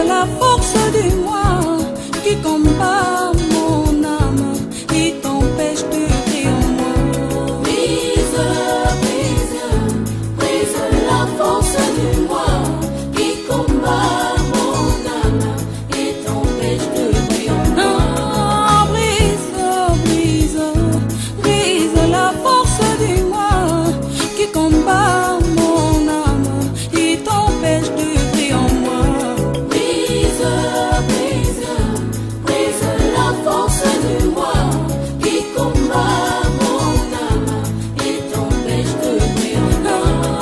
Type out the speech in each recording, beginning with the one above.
La force du moi qui combat mon âme et t'empêche de crier en moi. Brise, brise, brise la force du moi qui combat mon âme et t'empêche de crier en moi. Brise, brise, brise la force du moi qui combat mon âme et t'empêche de crier en moi.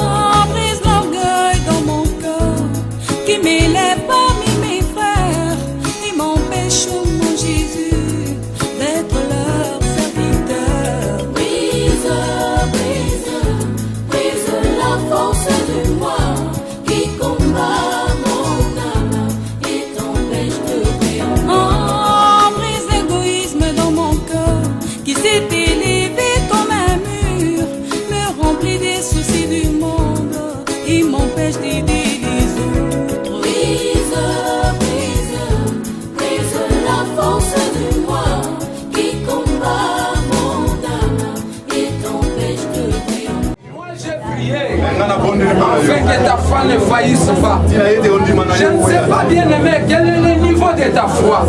Afin que ta foi ne faillisse pas. Je ne sais pas, bien aimé, quel est le niveau de ta foi.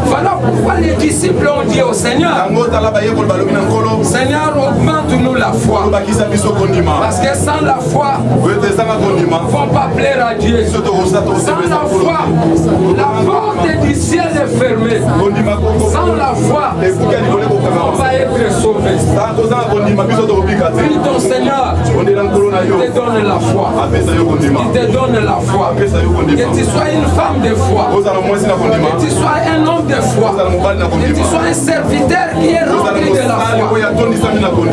Voilà pourquoi les disciples ont dit au Seigneur, Seigneur, augmente-nous la foi. Parce que sans la foi, ils ne vont pas plaire à Dieu. Sans la foi, la porte du ciel est fermée. Sans la foi, on va être sauvé. Prie ton Seigneur, il te donne la foi. Il te donne la foi. Que tu sois une femme de foi. Que tu sois un homme de foi. Que tu sois un serviteur qui est rempli de la foi.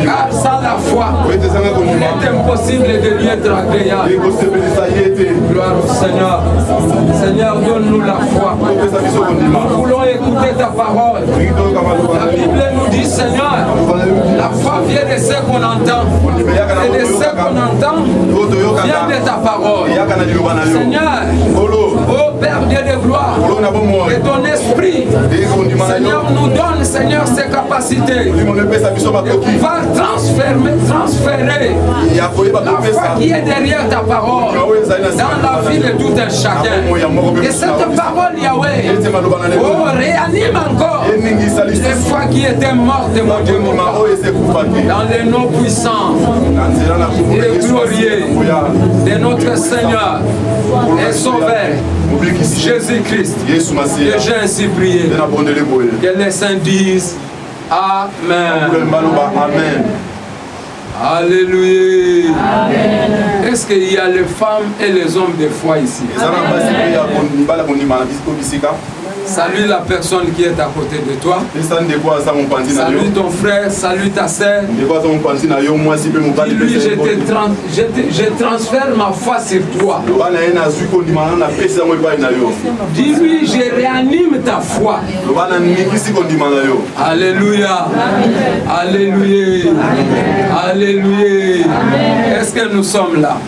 Car sans la foi, il est impossible de lui être agréable. Gloire au Seigneur. Seigneur, donne-nous la foi. Nous voulons écouter ta parole. La Bible nous dit, Seigneur, la foi vient de ce qu'on entend. Et de ce qu'on entend vient de ta parole. Seigneur, ô Père Dieu de gloire, que ton esprit, Seigneur, nous donne, Seigneur, ces capacités de pouvoir transférer la foi qui est derrière ta parole dans la vie de tout un chacun. Que cette parole, Yahweh, oh, réanime encore les foi qui étaient mortes, mon Dieu, mon Père, dans les noms puissants et glorieux de notre Seigneur et Sauveur Jésus-Christ. Que j'ai ainsi prié. Que les saints disent Amen. Alléluia. Est-ce qu'il y a les femmes et les hommes de foi ici? Salue la personne qui est à côté de toi. Salue ton frère, salue ta sœur. Dis-lui, je transfère ma foi sur toi. Dis-lui, je réanime ta foi. Alléluia. Alléluia. Alléluia. Est-ce que nous sommes là?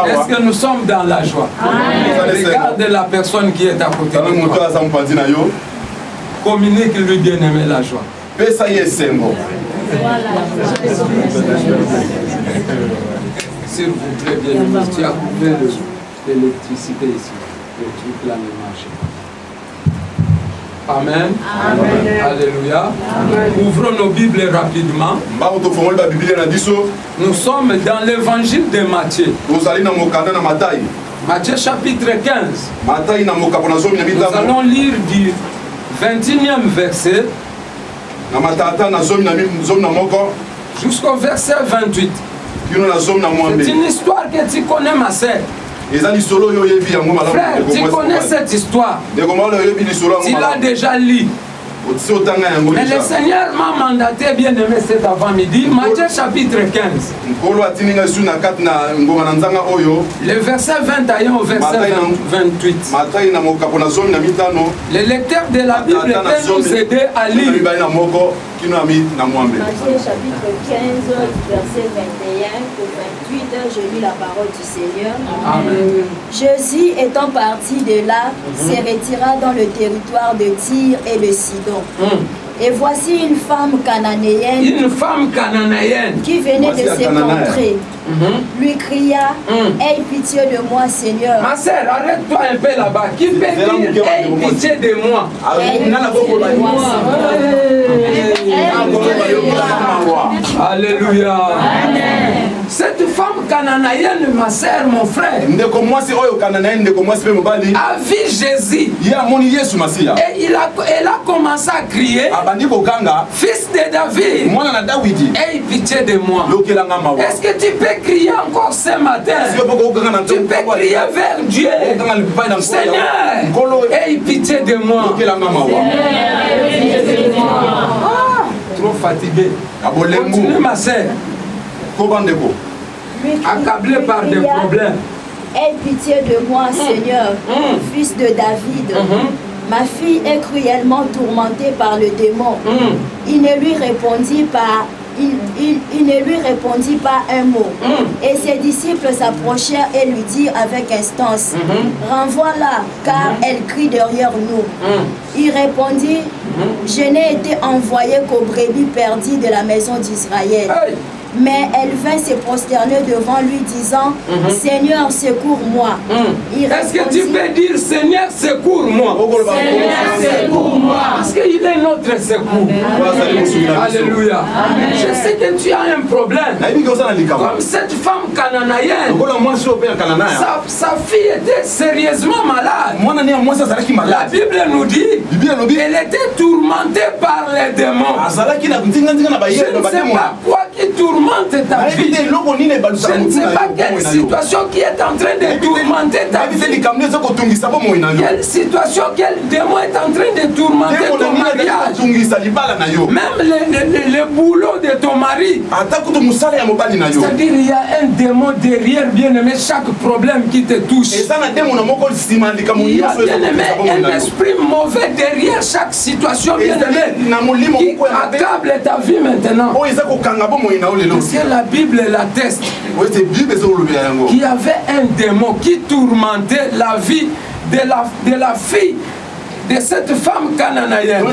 Est-ce que nous sommes dans la joie? Regarde la personne qui est à côté de toi. Communique-lui, bien-aimé, la joie. S'il vous plaît, bien-aimé, tu as coupé l'électricité ici. Le truc là ne marche pas. Amen. Amen. Alléluia. Amen. Ouvrons nos Bibles rapidement. Nous sommes dans l'évangile de Matthieu. Matthieu chapitre 15. Nous allons lire du 21e verset jusqu'au verset 28. C'est une histoire que tu connais, ma sœur. Frère, tu connais cette histoire. Tu l'as déjà lu. Mais le Seigneur m'a mandaté, bien aimé, cet avant-midi, Matthieu chapitre 15. Le verset 21 au verset 28. Le lecteur de la Bible peut nous aider à lire. Matthieu chapitre 15, verset 21 au 28, je lis la parole du Seigneur. Amen. Jésus étant parti de là, se retira dans le territoire de Tyr et de Sidon. Et voici une femme cananéenne, qui venait de ses contrées, lui cria, aie pitié de moi, Seigneur. Ma sœur, arrête-toi un peu là-bas. Qui peut dire, aie pitié de moi? Aie pitié de moi, Alléluia. Cette femme cananéenne, ma sœur, mon frère, a vu Jésus. Et elle a commencé à crier, fils de David, aie pitié de moi. Est-ce que tu peux crier encore ce matin? Tu peux crier vers Dieu, Seigneur, aie pitié de moi. Trop fatigué. Continue, ma sœur. Accablé par des problèmes. Aie pitié de moi, Seigneur, fils de David. Ma fille est cruellement tourmentée par le démon. Il ne lui répondit pas. Il ne lui répondit pas un mot. Et ses disciples s'approchèrent et lui dirent avec instance, renvoie-la, car elle crie derrière nous. Il répondit, je n'ai été envoyé qu'aux brebis perdues de la maison d'Israël. Mais elle vint se prosterner devant lui, disant, Seigneur, secours-moi. Est-ce que tu peux dire, Seigneur, secours-moi? Seigneur, secours-moi. Parce qu'il est notre secours. Alléluia. Je sais que tu as un problème. Comme cette femme cananéenne, sa fille était sérieusement malade. La Bible nous dit qu'elle était tourmentée par les démons. Je ne sais pas quoi qui tourmente ta vie. Je ne sais pas quelle situation qui est en train de tourmenter ta vie. Quelle situation, quel démon est en train de tourmenter ton mariage. Même le boulot de ton mari. C'est-à-dire il y a un démon derrière, bien aimé, chaque problème qui te touche. Il y a, bien aimé, un esprit mauvais derrière chaque situation, bien aimé, qui accable ta vie maintenant. Parce que la Bible l'atteste. Qu'il y avait un démon qui tourmentait la vie de la fille de cette femme cananéenne.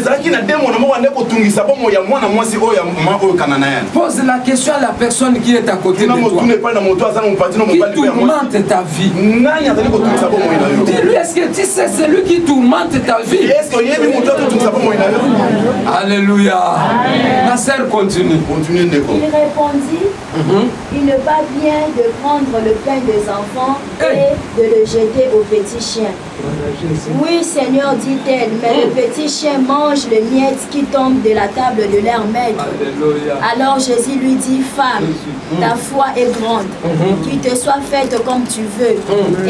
Pose la question à la personne qui est à côté de toi, qui tourmente ta vie. Dis-lui, est-ce que tu sais celui qui tourmente ta vie? Alléluia. Ma sœur continue. Il répondit, il ne va bien de prendre le pain des enfants et de le jeter aux petits chiens. Oui, Seieur, dit-elle, mais le petit chien mange les miettes qui tombent de la table de leur maître. Alors Jésus lui dit, femme, ta foi est grande, qu'il te soit faite comme tu veux.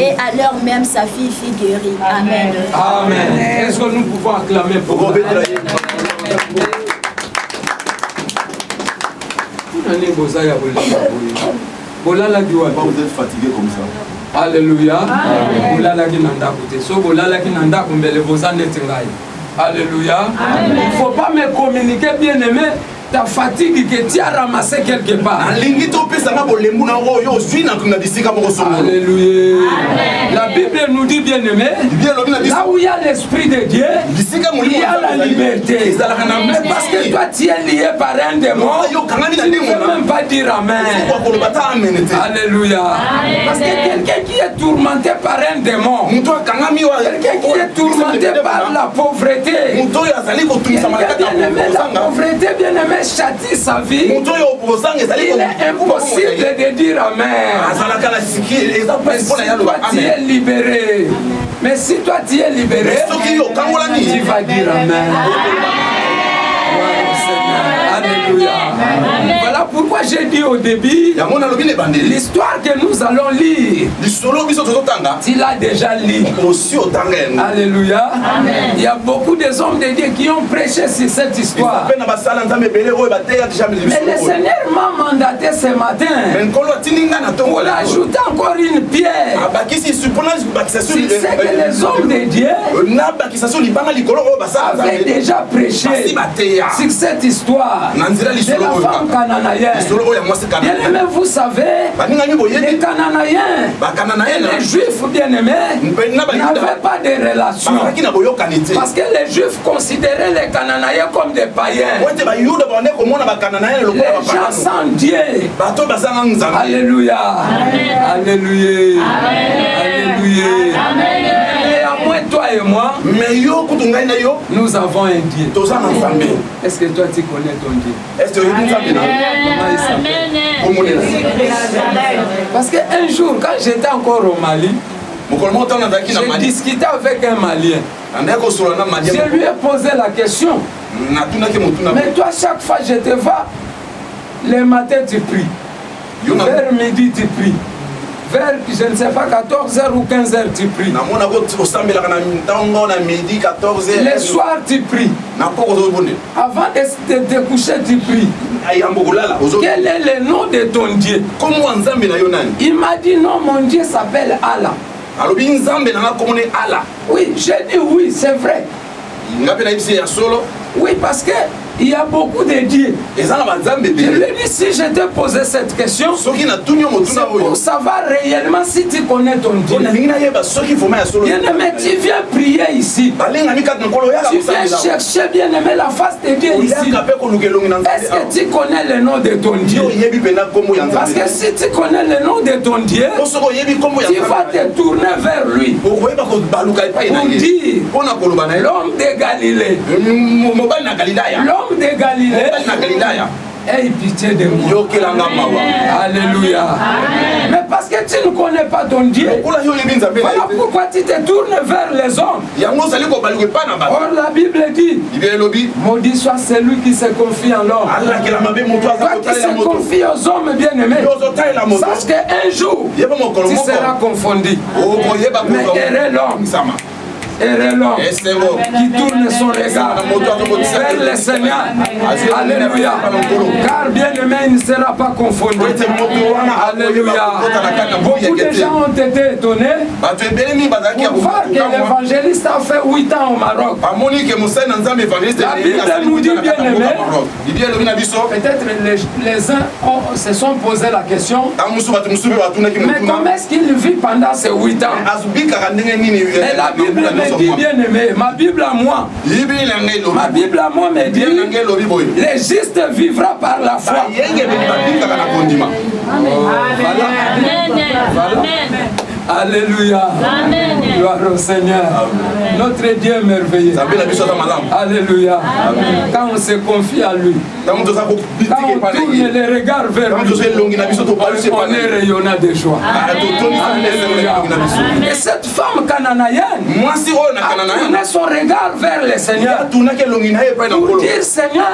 Et à l'heure même, sa fille fut guérie. Amen. Amen. Est-ce que nous pouvons acclamer pour vous? Vous êtes fatigué comme ça. Alléluia. Alléluia. Il ne faut pas me communiquer, bien aimé, ta fatigue que tu as ramassé quelque part. Alléluia. La Bible nous dit, bien aimé, là où il y a l'Esprit de Dieu, il y a la liberté. Mais parce que toi tu es lié par un démon, tu ne peux même pas dire Amen. Alléluia. Parce que quelqu'un qui est tourmenté par un démon, quelqu'un qui est tourmenté par la pauvreté, la pauvreté, bien aimé, châtie sa vie. Il est impossible de dire Amen. Mais si toi tu es libéré, mais si toi tu es libéré, tu vas dire Amen. Alléluia. Voilà Voilà pourquoi j'ai dit au début, l'histoire que nous allons lire, tu l'as déjà lu. Alléluia. Amen. Il y a beaucoup des hommes de Dieu qui ont prêché sur cette histoire. Mais le Seigneur m'a mandaté ce matin pour ajouter encore une pierre. C'est ce que les hommes de Dieu avaient déjà prêché sur cette histoire de la femme cananéenne. Bien-aimés, vous savez, les Cananéens et les Juifs bien-aimés n'avaient pas de relation. Parce que les Juifs considéraient les Cananéens comme des païens. Les gens sans Dieu. Alléluia. Alléluia. Alléluia. Et à moins toi et moi, nous avons un Dieu. Est-ce que toi tu connais ton Dieu? Parce qu'un jour, quand j'étais encore au Mali, j'ai discuté avec un Malien. Je lui ai posé la question. Mais toi, chaque fois je te vois, le matin tu pries. Vers midi tu pries. Vers, je ne sais pas, 14h ou 15h tu pries. Le soir tu pries. Avant de te coucher tu pries. Quel est le nom de ton Dieu? Il m'a dit non, mon Dieu s'appelle Allah. Oui, j'ai dit oui, c'est vrai. Oui, parce que il y a beaucoup de dieux. Je lui ai dit, si je t'ai posé cette question, c'est pour savoir réellement si tu connais ton Dieu. Bien-aimé, tu viens prier ici. Tu viens chercher, bien-aimé, la face de Dieu ici. Est-ce que tu connais le nom de ton Dieu? Parce que si tu connais le nom de ton Dieu, tu vas te tourner vers lui pour dire l'homme de Galilée. L'homme de Galilée, aie pitié de moi. Alléluia. Amen. Mais parce que tu ne connais pas ton Dieu, voilà pourquoi tu te tournes vers les hommes. Or la Bible dit, maudit soit celui qui se confie en l'homme. Toi qui se confie aux hommes bien-aimés, sache qu'un jour, tu seras confondu. Mais errez l'homme. Et l'homme qui tourne son regard vers le Seigneur. Alléluia. Car bien aimé, il ne sera pas confondu. Alléluia. Beaucoup de gens ont été étonnés pour voir que l'évangéliste a fait 8 ans au Maroc. La Bible nous dit bien aimé. Peut-être les uns se sont posé la question. Mais comment est-ce qu'il vit pendant ces 8 ans? Et la Bible dit bien aimé, ma Bible à moi me dit, le juste vivra par la foi. Alléluia. Gloire au Seigneur. Notre Dieu est merveilleux. Alléluia. Quand on se confie à lui, quand on tourne les regards vers lui, on est rayonnant de joie. Alléluia. Et cette femme cananéenne a tourné son regard vers le Seigneur pour dire, Seigneur,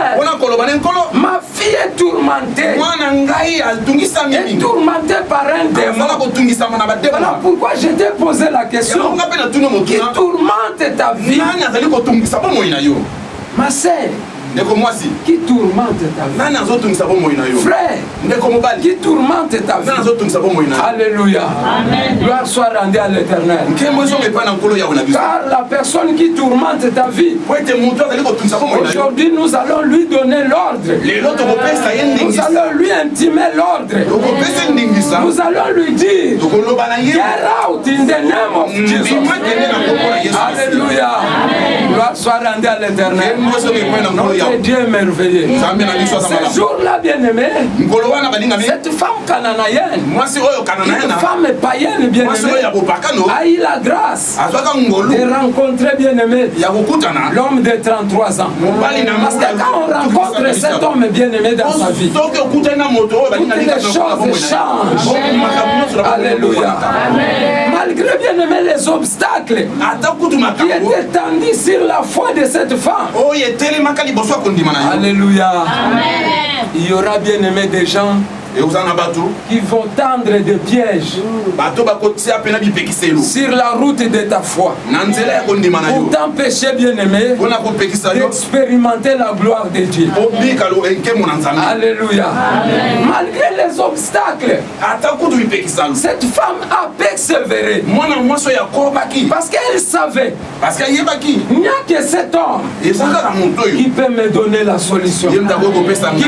ma fille est tourmentée. Elle est tourmentée par un démon. Voilà pourquoi je t'ai posé la question. Qui tourmente ta vie? Ma sœur, qui tourmente ta vie? Frère, qui tourmente ta vie? Alléluia. Gloire soit rendue à l'Éternel. Car la personne qui tourmente ta vie, aujourd'hui nous allons lui donner l'ordre. Nous allons lui intimer l'ordre. Nous allons lui dire, get out in the name of Jesus. Alléluia. Gloire soit rendue à l'Éternel. Notre Dieu est merveilleux. Ce jour-là, bien-aimé, cette femme cananéenne, une femme païenne, bien-aimée, a eu la grâce de rencontrer, bien-aimé, l'homme de 33 ans. Parce que quand on rencontre cet homme bien-aimé dans sa vie, toutes les choses changent. Alléluia. Malgré, bien-aimé, les obstacles qui étaient tendus sur la foi de cette femme. Alléluia. Il y aura bien aimé des gens qui vont tendre des pièges sur la route de ta foi pour t'empêcher, bien aimé, d'expérimenter la gloire de Dieu. Alléluia. Malgré les obstacles, cette femme a persévéré parce qu'elle savait il n'y a que cet homme qui peut me donner la solution, qui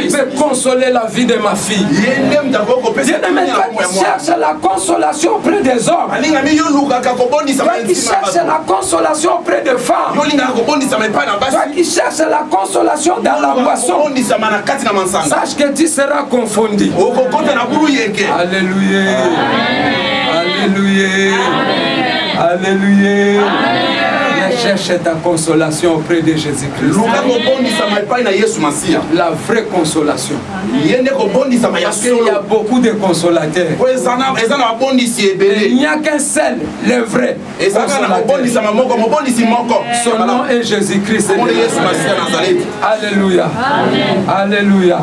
peut consoler la vie de ma fille. Bien-aimé, toi qui cherches la consolation auprès des hommes, toi qui cherches la consolation auprès des femmes, toi qui cherches la consolation dans la boisson, sache que tu seras confondu. Alléluia. Alléluia. Alléluia. Cherche ta consolation auprès de Jésus-Christ. La vraie consolation. Parce qu'il y a beaucoup de consolateurs. Il n'y a qu'un seul, le vrai consolateur. Son nom est Jésus-Christ. Alléluia. Alléluia.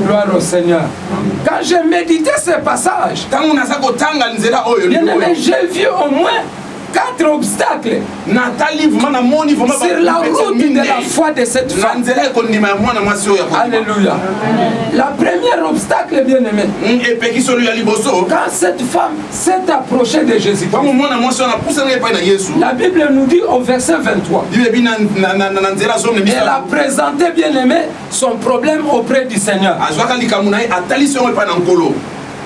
Gloire au Seigneur. Quand j'ai médité ce passage, bien-aimé, j'ai vu au moins 4 obstacles sur la route de la foi de cette femme. Alléluia. La première obstacle, bien aimé, quand cette femme s'est approchée de Jésus, la Bible nous dit au verset 23, elle a présenté, bien aimé, son problème auprès du Seigneur.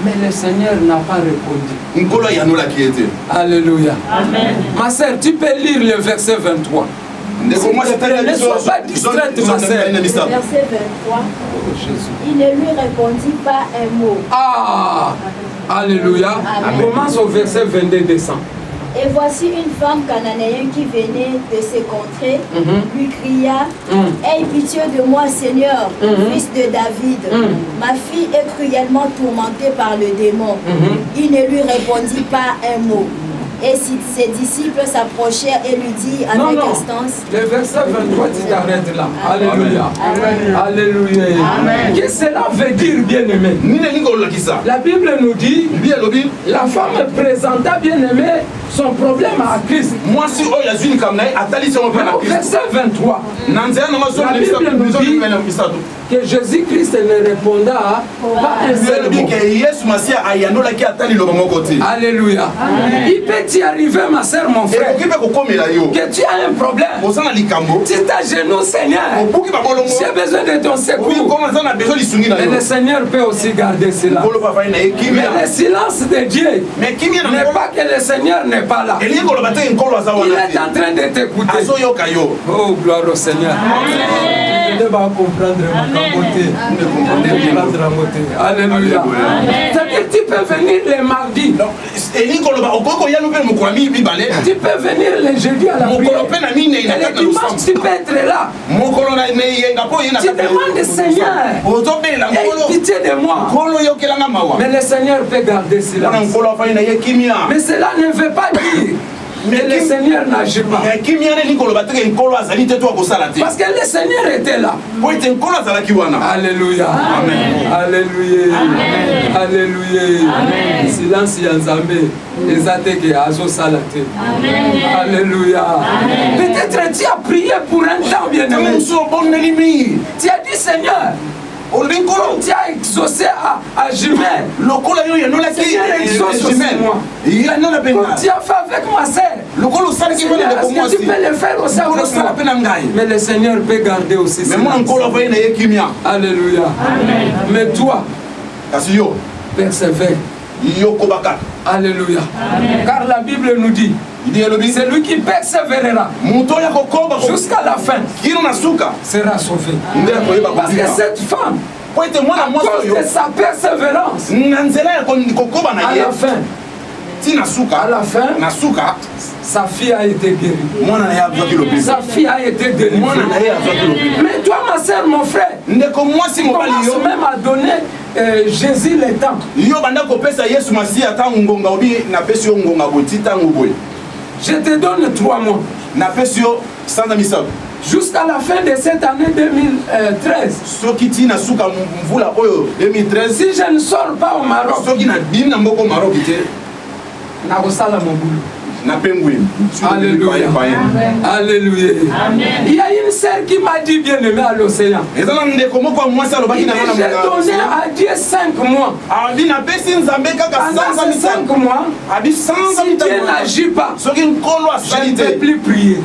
Mais le Seigneur n'a pas répondu. Alléluia. Amen. Ma sœur, tu peux lire le verset 23. Ne sois pas distraite, ma sœur. Le verset 23. Il ne lui répondit pas un mot. Ah, alléluia. Amen. Commence au verset 22 descend. Et voici une femme cananéenne qui venait de ses contrées, lui cria, aie pitié de moi, Seigneur, fils de David. Ma fille est cruellement tourmentée par le démon. Il ne lui répondit pas un mot. Et si ses disciples s'approchèrent et lui dirent avec instance. Le verset 23, tu t'arrêtes là. Alléluia. Alléluia. Qu'est-ce que cela veut dire, bien-aimé? La Bible nous dit, la femme présenta, bien-aimé, son problème à Christ. Au verset 23, la Bible nous dit que Jésus-Christ ne répondra pas un seul mot. Alléluia. Il peut t'y arriver, ma soeur, mon frère, que tu as un problème. Tu t'agenouilles, Seigneur. J'ai besoin de ton secours. Mais le Seigneur peut aussi garder cela. Mais le silence de Dieu n'est pas que le Seigneur n'est pas là. Il est en train de t'écouter. Oh, gloire au Seigneur. Tu vas comprendre ma beauté. Alléluia. C'est-à-dire tu peux venir les mardis. Tu peux venir les jeudis à la prière. Et les dimanches, tu peux être là. Tu demandes, Seigneur, aie pitié de moi. Mais le Seigneur peut garder cela. Mais cela ne veut pas dire mais le Seigneur n'agit pas. Parce que le Seigneur était là. Alléluia. Amen. Alléluia. Amen. Alléluia. Amen. Silence Yanzambe. Ezateke azo salate. Alléluia. Peut-être tu as prié pour un temps, bien-aimé. Tu as dit, Seigneur, tu as exaucé à Jumel. Le Seigneur exauce aussi moi. Comme tu as fait avec ma sœur. Est-ce que tu peux le faire aussi avec moi? Mais le Seigneur peut garder aussi ça. Alléluia. Mais toi, persévère. Alléluia. Car la Bible nous dit, c'est lui qui persévérera jusqu'à la fin sera sauvé. Parce que cette femme, à cause de sa persévérance, à la fin, sa fille a été guérie. Sa fille a été délivrée. Mais toi, ma soeur, mon frère, commence même à donner Jésus le temps. Je te donne 3 mois. Jusqu'à la fin de cette année 2013. Si je ne sors pas au Maroc, Alléluia. Alléluia. Il y a une sœur qui m'a dit bien aimé à l'océan. J'ai donné à Dieu 5 mois. Pendant ces 5 mois, si Dieu n'agit pas, je ne peux plus prier.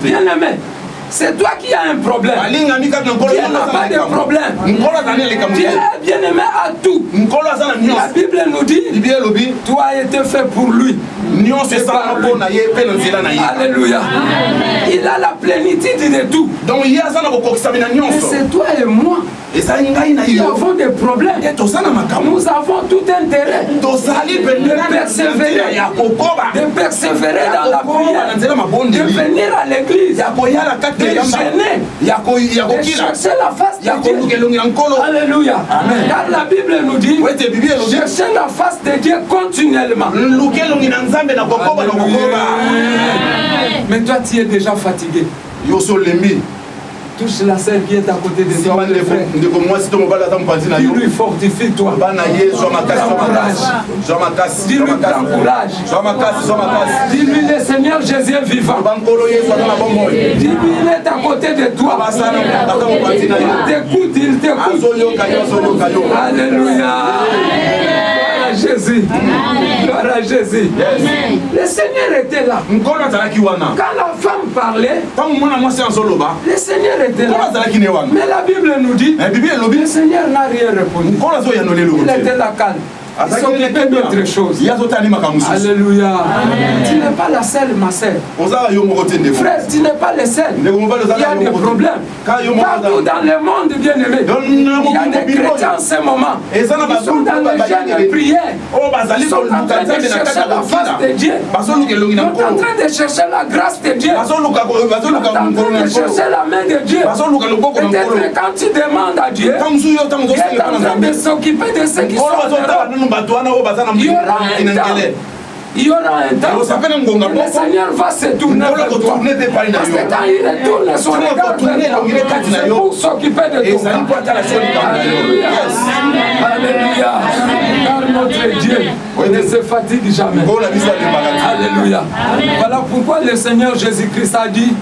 Bien aimé, c'est toi qui as un problème. Dieu n'a pas de problème. Dieu est bien aimé à tout. La Bible nous dit, toi a été fait pour lui. Alléluia. Il a la plénitude de tout. Et c'est toi et moi qui avons des problèmes. Nous avons tout intérêt de persévérer dans la prière, de venir à l'église, de gêner, de chercher la face de Dieu. Alléluia. Car la Bible nous dit, chercher la face de Dieu continuellement. Mais toi tu es déjà fatigué. Touche la sœur qui est à côté de toi. Dis-lui fortifie-toi. Dis-lui prends courage. Dis-lui le Seigneur Jésus est vivant. Dis-lui il est à côté de toi. Il t'écoute. Alléluia. Jésus. Gloire à Jésus. Le Seigneur était là. Quand la femme parlait, le Seigneur était là. Mais la Bible nous dit, le Seigneur n'a rien répondu. Il était là calme. Il s'occupait d'autre chose. Alléluia. Tu n'es pas la seule, ma sœur. Frère, tu n'es pas le seul. Il y a des problèmes. Partout dans le monde, bien aimé, il y a des chrétiens en ce moment. Ils sont dans le jeûne de prière. Ils sont en train de chercher la face de Dieu. Ils sont en train de chercher la grâce de Dieu. Ils sont en train de chercher la main de Dieu. Peut-être quand tu demandes à Dieu, il est en train de s'occuper de ceux qui sont en Europe. Il y aura un temps. Le Seigneur va se tourner vers toi. Parce que quand il retourne son regard vers toi, c'est pour s'occuper de toi. Alléluia. Alléluia. Car notre Dieu ne se fatigue jamais. Alléluia. Voilà pourquoi le Seigneur Jésus-Christ a dit,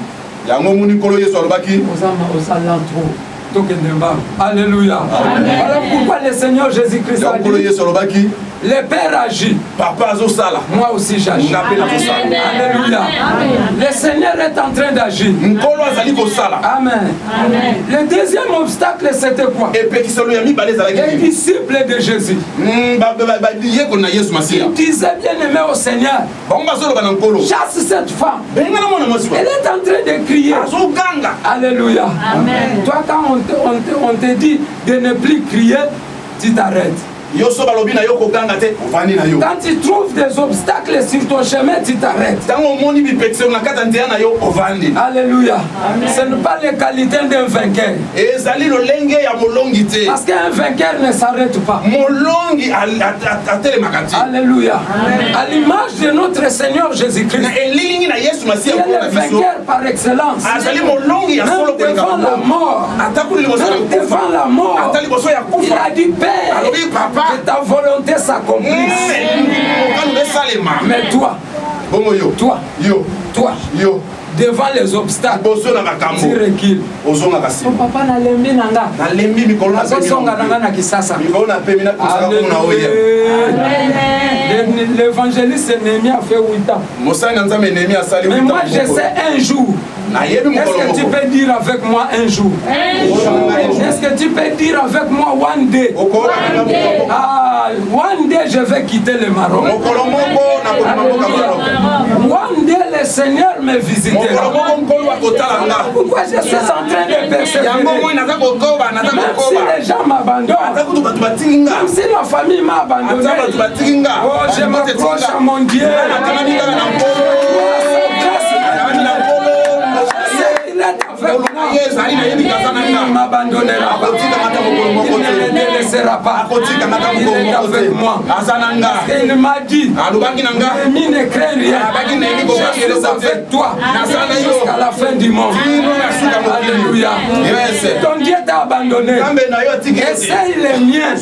alléluia. Voilà pourquoi le Seigneur Jésus-Christ a dit, le Père agit. Moi aussi j'agis. Alléluia. Le Seigneur est en train d'agir. Amen. Le deuxième obstacle c'était quoi? Les disciples de Jésus. Ils disaient bien aimé au Seigneur, chasse cette femme. Elle est en train de crier. Alléluia. Amen. Toi quand on te dit de ne plus crier, tu t'arrêtes. Quand tu trouves des obstacles sur ton chemin, tu t'arrêtes. Alléluia. Ce n'est pas les qualités d'un vainqueur. Parce qu'un vainqueur ne s'arrête pas. Alléluia. À l'image de notre Seigneur Jésus-Christ, il est le vainqueur par excellence. Même devant la mort, il a dit Père, que ta volonté s'accomplisse. Mais toi, devant les obstacles, tu recules. Mon papa n'a lembi nanga. L'évangéliste Néhémie a fait 8 ans. Mais moi je sais un jour. Est-ce que tu peux dire avec moi un jour? Est-ce que tu peux dire avec moi one day? Ah, one day je vais quitter le Maroc. One day le Seigneur me visitera. Pourquoi je suis en train de persévérer? Même si les gens m'abandonnent, même si la famille m'a abandonné, oh, je m'approche à mon Dieu. Il est avec moi Il ne m'abandonnera pas. Il ne me délaissera pas. Il est avec moi. Parce qu'il m'a dit, Néhémie ne craint rien. Je suis avec toi jusqu'à la fin du monde. Alléluia. Ton Dieu t'a abandonné. Essaye les miens.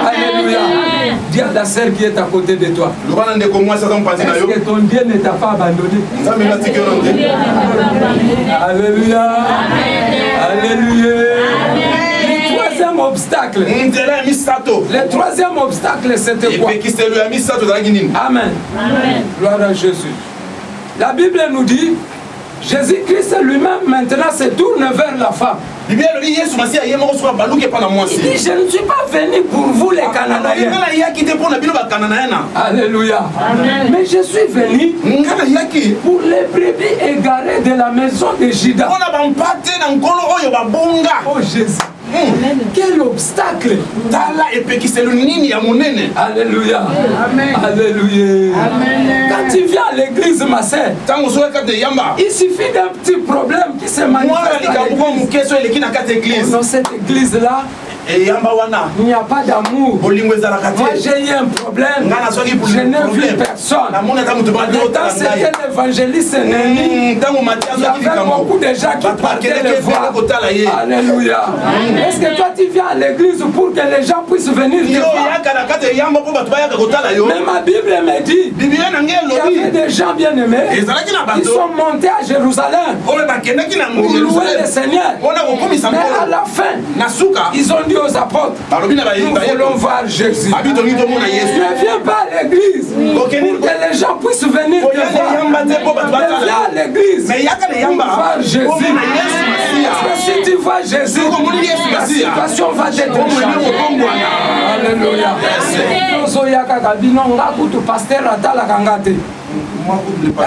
Alléluia. Dis à la sœur qui est à côté de toi. Est-ce que ton Dieu ne t'a pas abandonné? Alléluia. Alléluia. Le troisième obstacle. Le troisième obstacle, c'était quoi? Amen. Gloire à Jésus. La Bible nous dit, Jésus-Christ lui-même maintenant se tourne vers la femme. Il dit, je ne suis pas venu pour vous les Cananéens. Alléluia. Mais je suis venu pour les brebis égarées de la maison de Juda. Oh Jésus. Quel obstacle! Alléluia. Alléluia. Quand tu viens à l'église, ma sœur, il suffit d'un petit problème qui se manifeste à l'église. Dans cette église-là, il n'y a pas d'amour. Moi j'ai eu un problème. Je n'ai vu personne. Quand c'était l'évangéliste Néhémie, il y avait beaucoup de gens qui partaient le voir. Alléluia. Est-ce que toi tu viens à l'église pour que les gens puissent venir te voir? Mais ma Bible me dit qu'il y avait des gens bien aimés qui sont montés à Jérusalem pour louer le Seigneur. Mais à la fin, ils ont dit aux apôtres, nous voulons voir Jésus. Ne viens pas à l'église pour que les gens puissent venir te voir. Mais viens à l'église pour voir Jésus. Parce que si tu vois Jésus, la situation va être changée. Alléluia.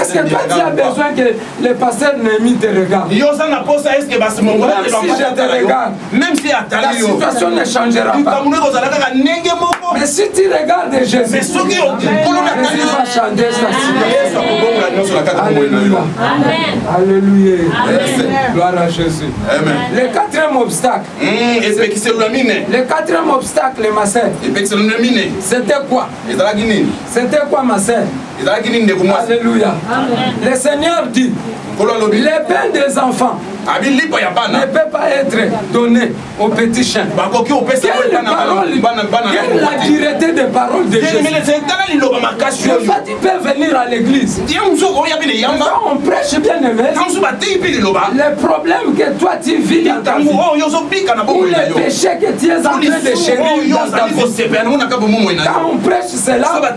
Est-ce que toi tu as besoin que le pasteur Néhémie te regarde? Même si je te regarde, la situation ne changera pas. Mais si tu regardes Jésus, Jésus va changer sa situation. Alléluia. Alléluia. Gloire à Jésus. Le quatrième obstacle. Le quatrième obstacle, ma sœur. C'était quoi? C'était quoi, ma sœur? Alléluia. Le Seigneur dit, les pains des enfants ne peut pas être donné aux petits chiens. Quelle est la dureté des paroles de Jésus? Des fois, tu peux venir à l'église. Quand on prêche bien aimé, le problème que toi tu vis dans ta vie, ou les péchés que tu es en train de chérir dans ta vie, quand on prêche cela, toi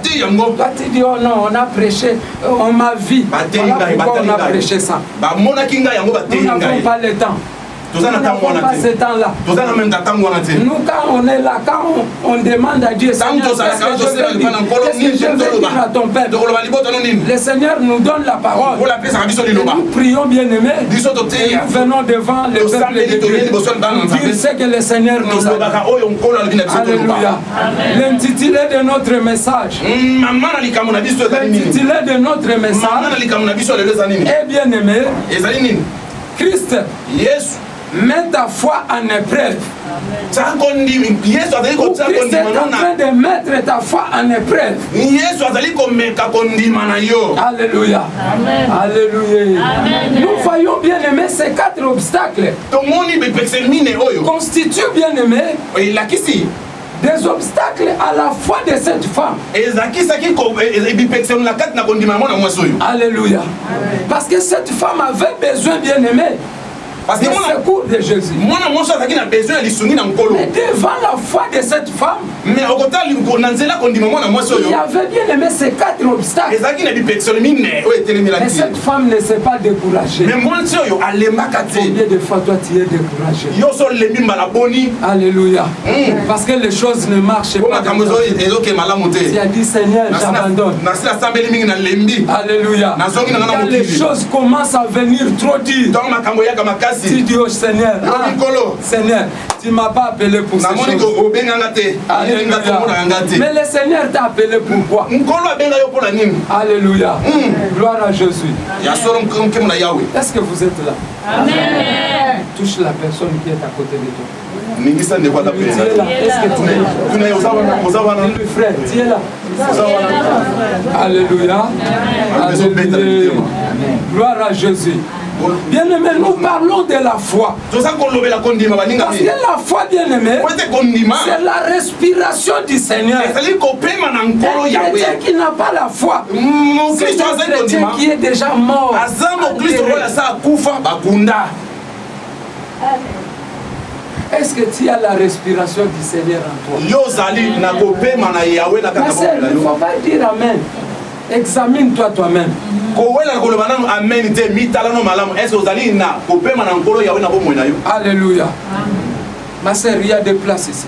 tu dis, oh non, on a prêché, on m'a vu. Voilà pourquoi on a prêché ça. Nous n'avons pas le temps. Nous n'avons pas ce temps-là. Nous, quand on est là, quand on demande à Dieu, Seigneur, qu'est-ce que je vais dire à ton Père? Le Seigneur nous donne la parole. Et nous prions bien aimés. Et nous venons devant le peuple de Dieu. Dire ce que le Seigneur nous a dit. Alléluia. L'intitulé de notre message. L'intitulé de notre message est bien aimé. Christ. Mets ta foi en épreuve. Christ est en train de mettre ta foi en épreuve. Alléluia. Alléluia. Nous voyons bien aimé ces quatre obstacles constituent bien aimé des obstacles à la foi de cette femme. Alléluia. Parce que cette femme avait besoin bien aimé le secours de Jésus. Mais devant la foi de cette femme, il y avait bien aimé ces quatre obstacles. Mais cette femme ne s'est pas découragée. Combien de fois toi tu es découragé? Alléluia. Parce que les choses ne marchent pas. Tu as dit Seigneur, j'abandonne. Alléluia. Quand les choses commencent à venir trop dures, Tu dis au Seigneur, Seigneur, tu ne m'as pas appelé pour ces choses. Mais le Seigneur t'a appelé pourquoi? Alléluia. Gloire à Jésus. Est-ce que vous êtes là? Amen. Touche la personne qui est à côté de toi. Est-ce que tu es là? Le frère, tu es là. Alléluia. Alléluia. Gloire à Jésus. Bien aimé, nous parlons de la foi. Parce que la foi, bien aimé, c'est la respiration du Seigneur. Un chrétien qui n'a pas la foi, c'est un chrétien qui est déjà mort. Est-ce que tu as la respiration du Seigneur en toi? Ma sœur, il ne faut pas dire Amen. Examine-toi toi-même. Alléluia. Ma sœur, il y a des places ici.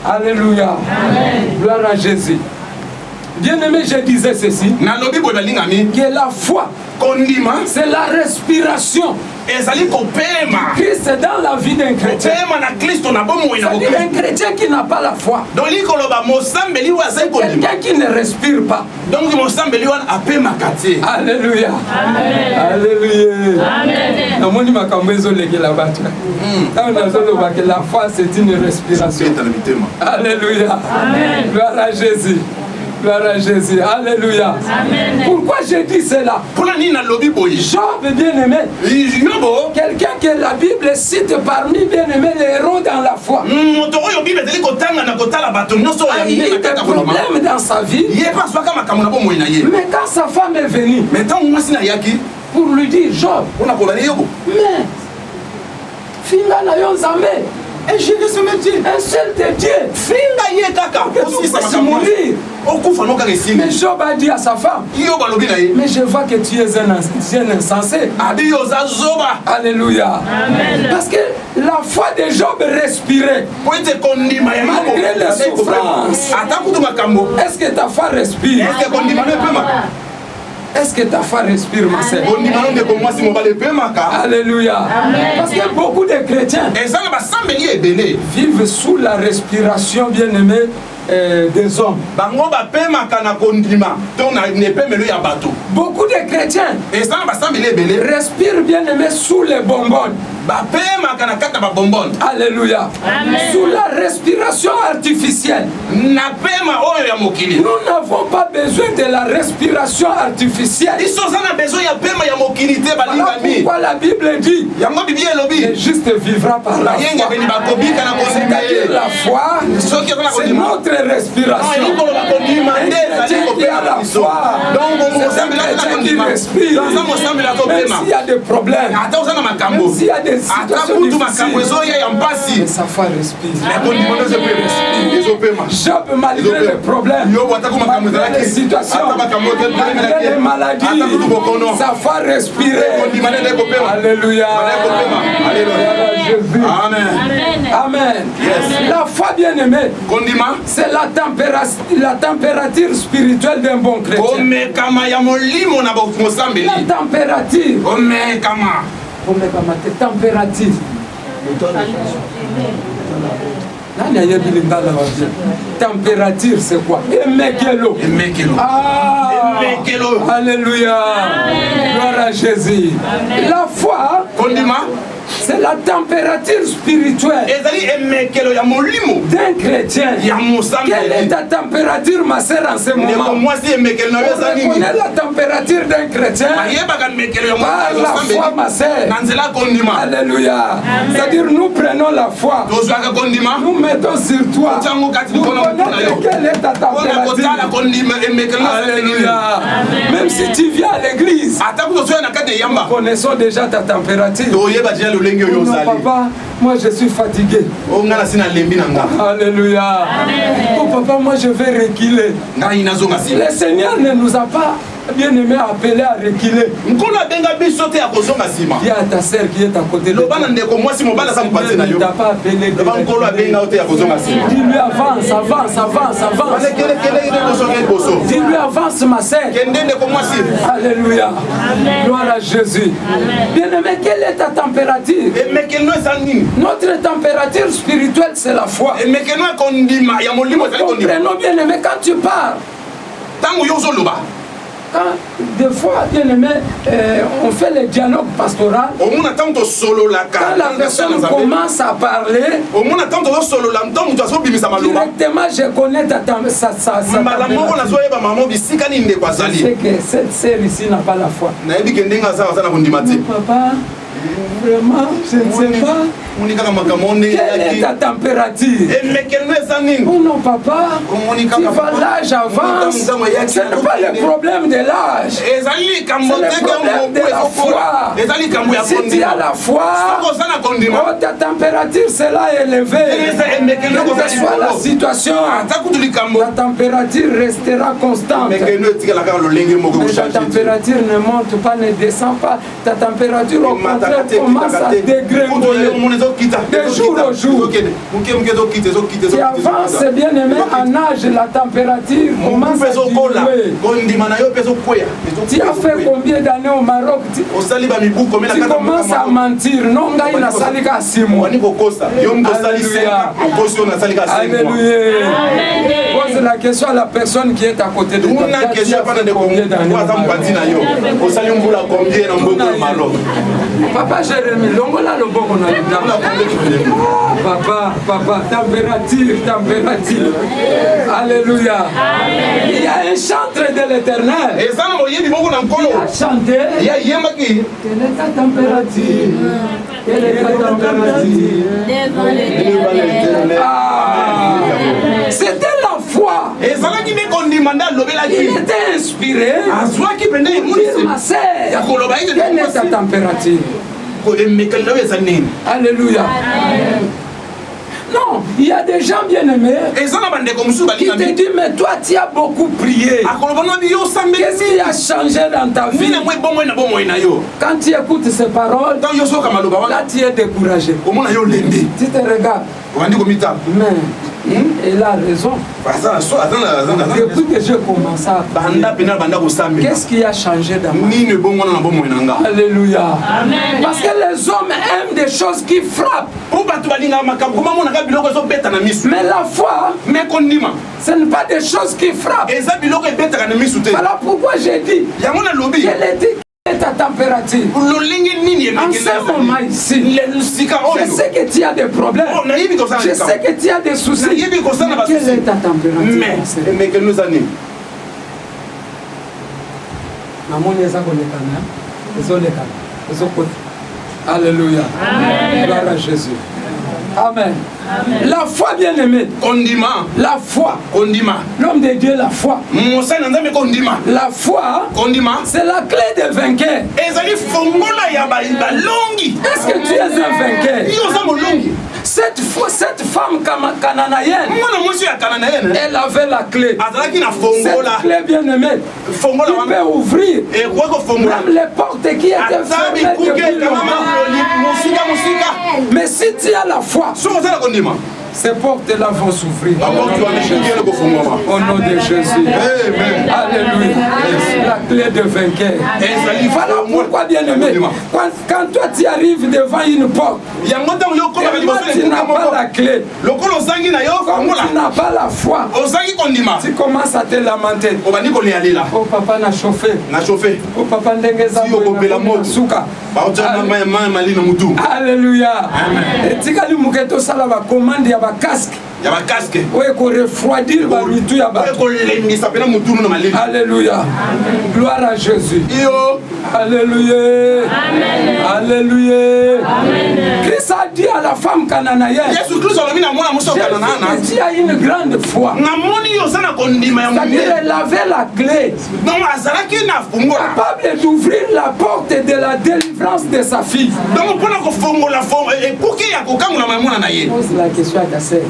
Alléluia. Gloire à Jésus. Bien aimé, je disais ceci, que la foi, c'est la respiration. Christ est dans la vie d'un chrétien. C'est-à-dire un chrétien qui n'a pas la foi. C'est quelqu'un qui ne respire pas. Alléluia. Alléluia. La foi, c'est une respiration. Alléluia. Gloire à Jésus. Gloire à Jésus. Alléluia. Amen. Pourquoi j'ai dit cela? Job, bien aimé, quelqu'un que la Bible cite parmi bien aimé les héros dans la foi, a eu des problèmes dans sa vie. Mais quand sa femme est venue pour lui dire, Job, mais Finga na yon Zambé, et je vais se mettre un seul de Dieu. Finga ye kaka, aussi ça va mourir. Mais Job a dit à sa femme, mais je vois que tu es un insensé. Alléluia. Amen. Parce que la foi de Job respirait. Malgré les souffrances. Est-ce que ta foi respire? Est-ce que ta foi respire, ma sœur? Alléluia. Amen. Parce que beaucoup de chrétiens vivent sous la respiration bien-aimée des hommes. Beaucoup de chrétiens respirent bien-aimés sous les bonbons. Alléluia. Amen. Sous la respiration artificielle. Nous n'avons pas besoin de la respiration artificielle. Voilà pourquoi la Bible dit le juste vivra par la foi. C'est-à-dire la foi, c'est notre respiration. Un chrétien qui a la foi, c'est un chrétien qui respire. Même s'il y a des problèmes, même s'il y a des situations difficiles, mais sa foi respire. Job, malgré les problèmes, malgré les situations, malgré les maladies, sa foi respirait. Alléluia. Amen. Amen. Yes. La foi bien-aimée, c'est la température spirituelle d'un bon chrétien. La température. Température. Température, c'est quoi? Emekelo. Ah, alléluia. Gloire à Jésus. La foi, c'est la température spirituelle d'un chrétien. Quelle est ta température, ma sœur, en ce moment? On connaît la température d'un chrétien par la foi, ma sœur. Alléluia. C'est-à-dire, nous prenons la foi, nous mettons sur toi. Nous connaissons quelle est ta température. Alléluia. Même si tu viens à l'église, nous connaissons déjà ta température. Non, papa, moi je suis fatigué. Alléluia. Oh papa, moi je vais reculer. Le Seigneur ne nous a pas bien-aimé appelé à reculer. Il y a ta sœur qui est à côté de toi. Il ne t'a pas appelé de reculer. Dis-lui avance, avance, avance, avance. Dis-lui avance ma sœur. Alléluia. Gloire à Jésus. Bien-aimé, quelle est ta température? Notre température spirituelle, c'est la foi. Comprenons bien aimé, quand tu parles, quand des fois, bien aimé, on fait le dialogue pastoral, quand la personne commence à parler, directement je connais sa je sais que cette sœur ici n'a pas la foi. Papa, vraiment, je ne sais pas. Quelle est ta température? Oh non, papa, tu vas l'âge avance. Ce n'est pas le problème de l'âge. C'est le problème de la foi. Si tu as la foi, oh, ta température sera élevée. Quelle que soit la situation, ta température restera constante. Mais ta température ne monte pas, ne descend pas. Ta température au contraire commence à dégringoler. De jour au jour. Tu avances bien aimé en âge, la température commence à diminuer. Tu as fait combien d'années au Maroc? Tu commences à mentir. Non, il n'a sali qu'à 6 mois. Alléluia. Pose la question à la personne qui est à côté de toi. Tu as fait combien d'années au Maroc? Papa Jérémy, l'ongola le bon qu'on a. Papa, température. Alléluia. Il y a un chantre de l'Éternel. Il a chanté. Quelle est ta température? Quelle est ta température? C'était la foi. Il était inspiré. Ma sœur, quelle est ta température? Alléluia. Non, il y a des gens bien aimés qui te disent, mais toi tu as beaucoup prié. Qu'est-ce qui a changé dans ta vie? Quand tu écoutes ces paroles, là tu es découragé. Tu te regardes. Mais il a raison. Depuis que j'ai commencé à parler, qu'est-ce qui a changé dans ma vie? Alléluia. Amen. Parce que les hommes aiment des choses qui frappent. Mais la foi, ce n'est pas des choses qui frappent. Voilà pourquoi j'ai dit, ta température. En ce moment ici, je sais que tu as des problèmes. Je sais que tu as des soucis. Mais quelle est ta température? Alléluia. Gloire à Jésus. Amen. Amen. La foi bien-aimée. Condiment. La foi. Condiment. L'homme de Dieu, la foi. La foi. Condiment. C'est la clé des vainqueurs. Est-ce que tu es un vainqueur? Cette femme cananéenne, elle avait la clé. Cette clé bien-aimée, il peut ouvrir même les portes qui étaient fermées depuis longtemps. Mais si tu as la foi, ces portes-là vont s'ouvrir. Au nom de Jésus. Alléluia. La clé de vainqueur. Voilà pourquoi, bien-aimé, quand toi tu arrives devant une porte, tu n'as pas la clé. Comme tu n'as pas la foi, tu commences à te lamenter. Oh papa n'a chauffé. Oh papa n'a souka. Alléluia. Et tu as dit salava commande ya casque. Il y a un casque. Oui, pour refroidir la lutte. Alléluia. Gloire à Jésus. Alléluia. Amen. Alléluia. Amen. Christ a dit à la femme cananéenne, tu as une grande foi. C'est-à-dire elle avait la clé. Capable d'ouvrir la porte de la délivrance de sa fille. Pose la question à ta sœur.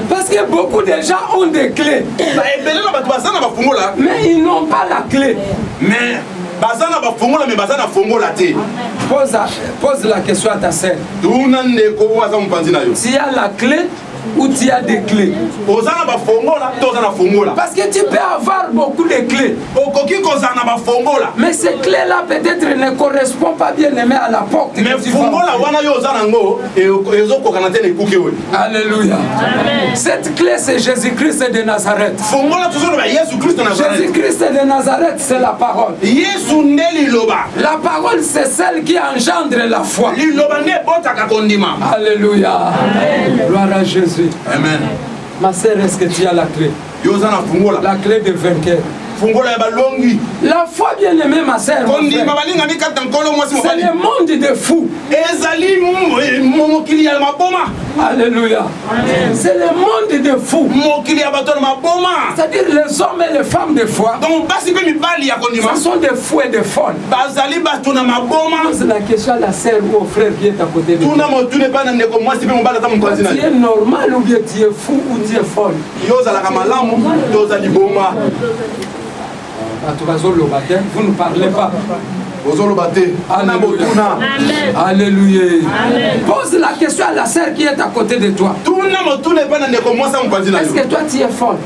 Parce que que beaucoup de gens ont des clés. Mais ils n'ont pas la clé. Mais pose la question à ta sœur. Tu as la clé ou tu as des clés? Parce que tu peux avoir beaucoup de clés. Mais ces clés-là peut-être ne correspondent pas bien aimé à la porte. Alléluia. Cette clé c'est Jésus-Christ de Nazareth. Jésus-Christ de Nazareth c'est la parole. La parole c'est celle qui engendre la foi. Alléluia. Gloire à Jésus. Amen. Ma sœur, est-ce que tu as la clé? La clé de vainqueur. La foi bien aimée, ma sœur, c'est le monde de fous. Alléluia. C'est le monde de fous. C'est-à-dire les hommes et les femmes de foi. Ce sont des fous et des folles. Pose la question à la sœur ou au frère qui est à côté de toi. Tu es normal ou bien tu es fou ou tu es folle? Vous ne parlez pas. Alléluia. Alléluia. Pose la question à la sœur qui est à côté de toi. Est-ce que toi tu es folle?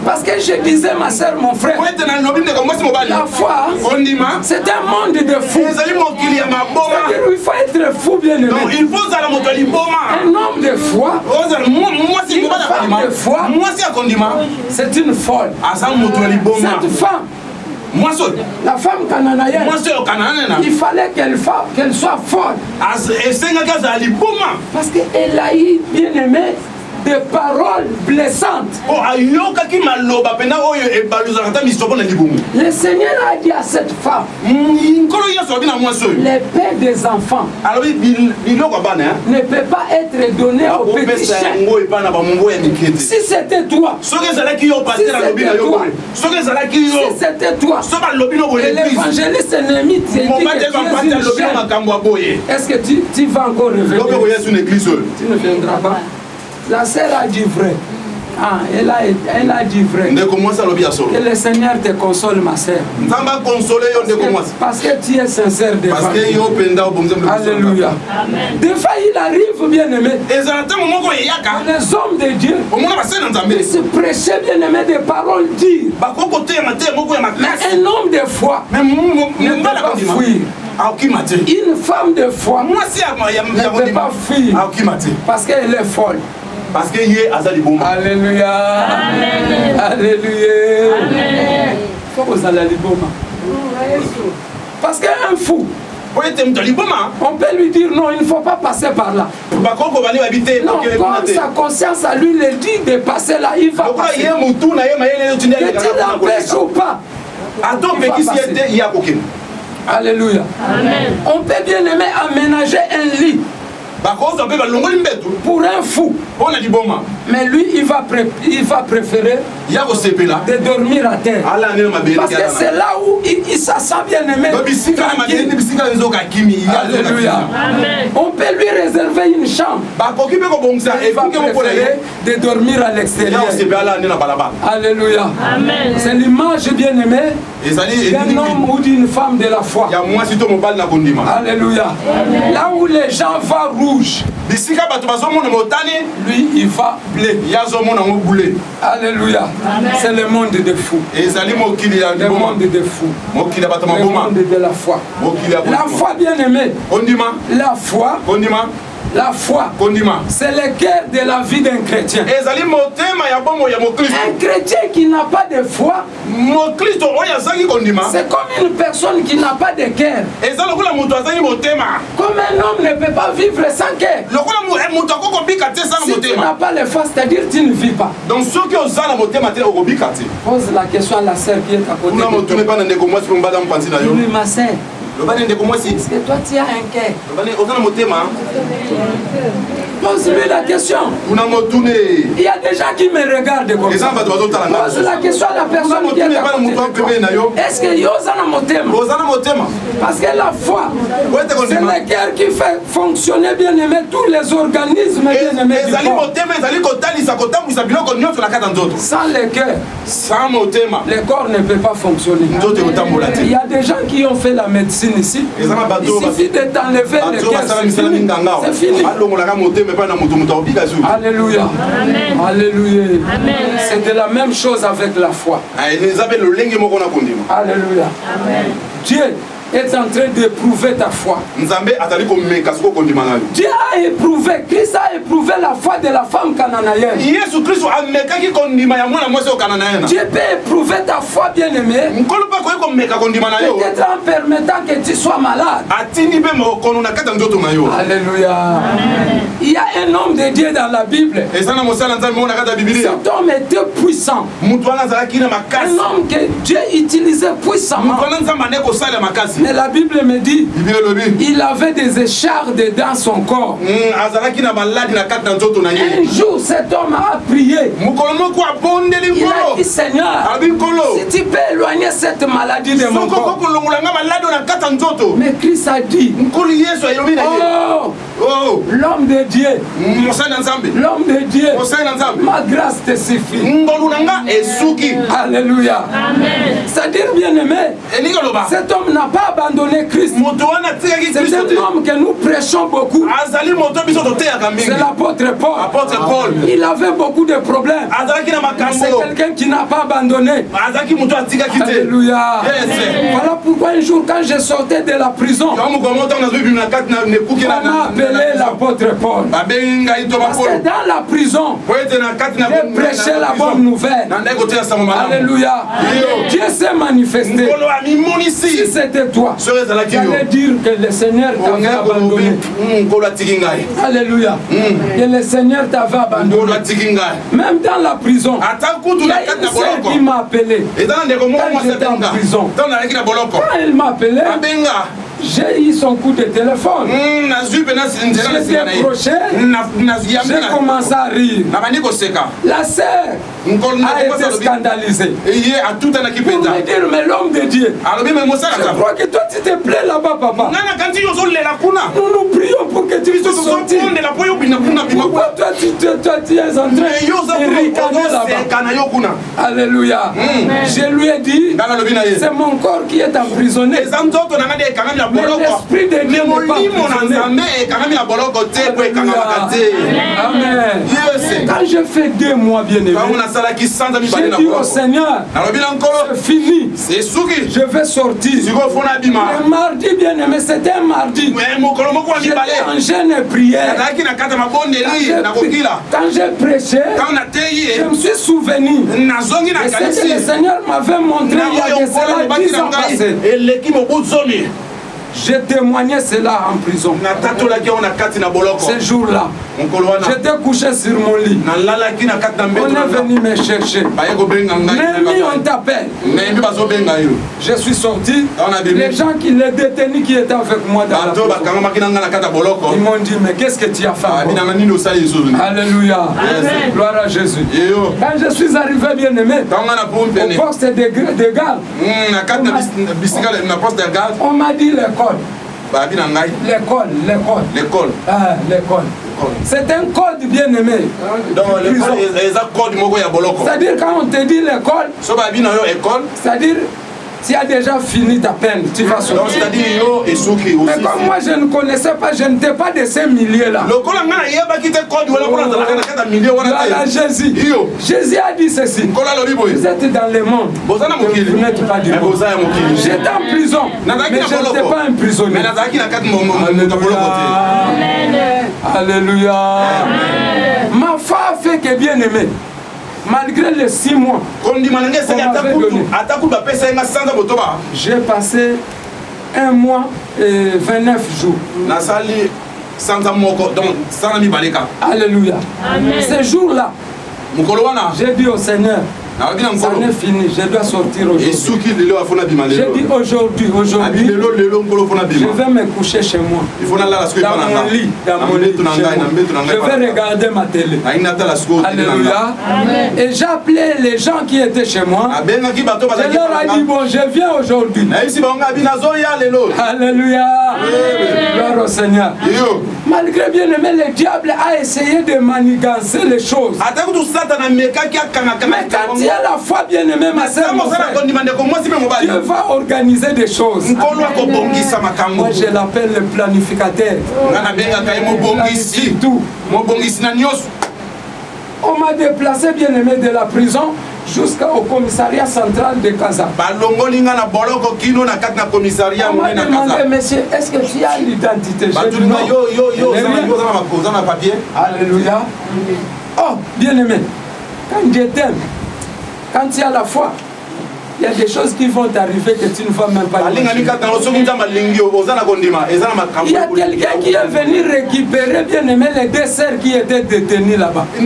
Parce que je disais, ma soeur, mon frère, la foi, c'est un monde de fous. C'est-à-dire il faut être fou, bien aimé. Un homme de foi, une femme de foi, c'est une folle. Cette femme, la femme cananéenne, il fallait qu'elle soit folle. Parce qu'elle a eu, bien aimé, des paroles blessantes. Le Seigneur a dit à cette femme, les pères des enfants ne peut pas être donné aux petits chiens. Si c'était toi, si c'était toi, et l'évangéliste Néhémie dit que tu es une chienne. Est-ce que tu vas encore revenir? Tu ne viendras pas. La sœur a dit vrai. Ah, elle a dit vrai. Que le Seigneur te console, ma sœur. Parce que tu es sincère devant lui. Alléluia. Des fois, il arrive, bien aimé. Les hommes de Dieu, ils se prêchaient, bien aimé, des paroles dures. Mais un homme de foi ne peut pas fuir. Une femme de foi ne peut pas fuir. Parce qu'elle est folle. Parce que Yé Azali Boma. Alléluia. Amen. Alléluia. Amen. Faut que vous allez Boma. Parce qu'un fou, on peut lui dire non, il ne faut pas passer par là. Non, comme sa conscience à lui le dit de passer là, il va passer. Que tu l'empêches ou pas. Alléluia. Amen. On peut bien aimer aménager un lit pour un fou. Mais lui, il va préférer de dormir à terre. Parce que c'est là où il se sent bien aimé. Alléluia. Amen. On peut lui réserver une chambre. Il va préférer de dormir à l'extérieur. Alléluia. Amen. C'est l'image bien aimée d'un homme ou d'une femme de la foi. Alléluia. Amen. Là où les gens vont rouge, lui il va bleu. Alléluia. C'est le monde de fous. Le monde de fous. Le monde de la foi. La foi bien aimée. La foi. La foi, c'est le cœur de la vie d'un chrétien. Un chrétien qui n'a pas de foi, c'est comme une personne qui n'a pas de cœur. Comme un homme ne peut pas vivre sans cœur. Si tu n'as pas de foi, c'est-à-dire que tu ne vis pas. Pose la question à la sœur qui est à côté de toi. Dis-lui, ma sœur, est-ce que toi tu as un cœur? Pose-lui la question. Il y a des gens qui me regardent comme ça. Pose la question à la personne qui est à côté de toi. Est-ce que Yosana Motema? Parce que la foi, c'est le cœur qui fait fonctionner bien aimé tous les organismes bien aimés du corps. Sans le cœur, le corps ne peut pas fonctionner. Il y a des gens qui ont fait la médecine ici. Il suffit de t'enlever le cœur. C'est fini. Alléluia. Alléluia. C'est de la même chose avec la foi. Alléluia. Dieu est en train d'éprouver ta foi. Dieu a éprouvé, Christ a éprouvé la foi de la femme cananéenne. Dieu peut éprouver ta foi bien-aimée, peut-être en permettant que tu sois malade. Alléluia. Il y a un homme de Dieu dans la Bible. Cet homme était puissant. Un homme que Dieu utilisait puissamment. Mais la Bible me dit, il avait des échardes dans son corps. Un jour, cet homme a prié. Il a dit, Seigneur, si tu peux éloigner cette maladie de mon corps. Mais Christ a dit, oh, l'homme de Dieu, l'homme de Dieu, ma grâce te suffit. Alléluia. C'est-à-dire, bien aimé, cet homme n'a pas abandonné Christ. C'est un homme que nous prêchons beaucoup. C'est l'apôtre Paul. Il avait beaucoup de problèmes. C'est quelqu'un qui n'a pas abandonné. Alléluia. Voilà pourquoi un jour, quand je sortais de la prison, on m'a appelé l'apôtre Paul. Parce que dans la prison, j'ai prêché la bonne nouvelle. Alléluia. Dieu s'est manifesté. Si c'était toi, j'allais dire que le Seigneur t'avait abandonné. Alléluia. Que le Seigneur t'avait abandonné. Même dans la prison, il y a une sœur qui m'a appelé. Quand j'étais en prison, quand elle m'a appelé, j'ai eu son coup de téléphone. J'ai décroché, j'ai commencé à rire. La sœur a été scandalisée. Pour me dire, mais l'homme de Dieu, je crois que toi tu te plais là-bas, papa. Nous nous prions pour que tu puisses sortir. Pourquoi toi tu es en train de ricaner là-bas? Alléluia. Je lui ai dit, c'est mon corps qui est emprisonné. Mais l'esprit de Dieu n'est pas emprisonné. Amen. Quand je fais 2 mois bien aimé, j'ai dit au Seigneur, c'est fini. Je vais sortir. Le mardi bien aimé, c'était un mardi. J'étais en jeûne et prière. Quand j'ai prêché, je me suis souvenu de ce que le Seigneur m'avait montré il y a de cela 10 ans passés. J'ai témoigné cela en prison. Ce jour-là, j'étais couché sur mon lit. On est venu me chercher. Même on t'appelle. Je suis sorti. Les gens les détenus qui étaient avec moi dans la prison, ils m'ont dit, mais qu'est-ce que tu as fait? Alléluia. Gloire à Jésus. Quand je suis arrivé bien aimé, au poste de garde, on m'a dit l'école. L'école. C'est un code bien aimé. C'est-à-dire quand on te dit l'école, c'est-à-dire tu as déjà fini ta peine, tu vas sortir. Mais comme moi je ne connaissais pas, je n'étais pas de ces milliers-là. Voilà Jésus. Jésus a dit ceci. Vous êtes dans le monde, vous n'êtes pas du monde. J'étais en prison, mais je n'étais pas un prisonnier. Alléluia. Ma foi fait que bien aimé. Malgré les 6 mois qu'on m'avait donné, j'ai passé 1 mois et 29 jours. Alléluia. Ces jours-là, j'ai dit au Seigneur, Ça n'est fini, je dois sortir aujourd'hui. J'ai dit aujourd'hui, je vais me coucher chez moi. Dans mon lit, je vais regarder ma télé. Alléluia. Et j'ai appelé les gens qui étaient chez moi. Je leur ai dit, bon, je viens aujourd'hui. Alléluia. Gloire au Seigneur. Malgré bien aimé, le diable a essayé de manigancer les choses. Mais quand il y a la foi, bien aimé, ma sœur, mon frère, Dieu va organiser des choses. Moi, je l'appelle le planificateur. Tout. On m'a déplacé, bien aimé, de la prison jusqu'au commissariat central de Casa. On m'a demandé, monsieur, est-ce que tu as l'identité? J'ai dit non. Alléluia. Oh, bien aimé, quand je t'aime, quand tu as la foi, il y a des choses qui vont t'arriver que tu ne vas même pas imaginer. Il y a quelqu'un qui est venu récupérer, bien aimé, les deux sœurs qui étaient détenues là-bas. Ce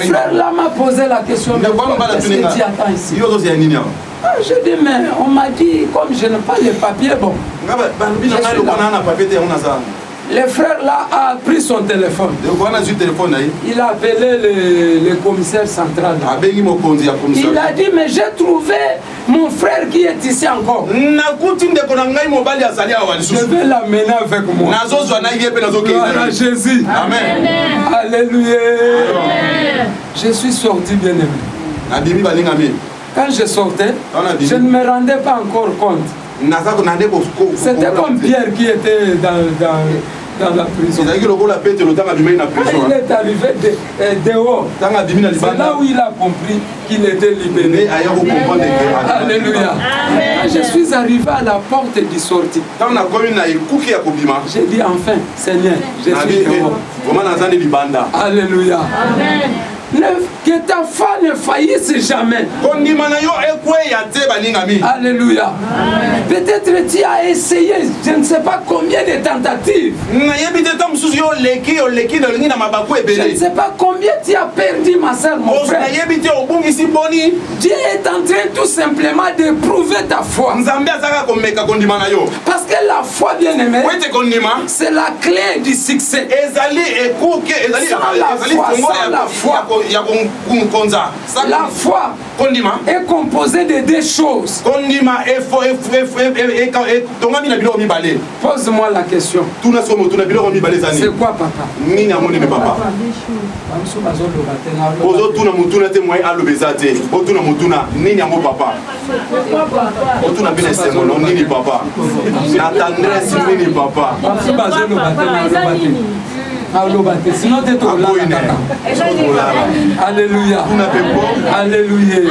frère-là m'a posé la question, mais qu'est-ce que tu attends ici? Je dis, mais on m'a dit, comme je n'ai pas les papiers, bon. Le frère là a pris son téléphone. Il a appelé le commissaire central. Il a dit, mais j'ai trouvé mon frère qui est ici encore. Je vais l'amener avec moi. Gloire à Jésus. Amen. Alléluia. Je suis sorti, bien aimé. Quand je sortais, je ne me rendais pas encore compte. C'était comme Pierre qui était dans la prison. Il est arrivé dehors. C'est là où il a compris qu'il était libéré. Alléluia. Quand je suis arrivé à la porte du sortie, j'ai dit enfin, Seigneur, je suis dehors. Alléluia. Que ta foi ne faillisse jamais. Alléluia. Peut-être tu as essayé, je ne sais pas combien de tentatives. Je ne sais pas combien tu as perdu, ma soeur, mon frère. Dieu est en train tout simplement de prouver ta foi. Parce que la foi, bien aimée, c'est la clé du succès. Sans la foi, la foi est composée de deux choses. Pose-moi la question. C'est quoi papa? Sinon tu Alléluia. Alléluia.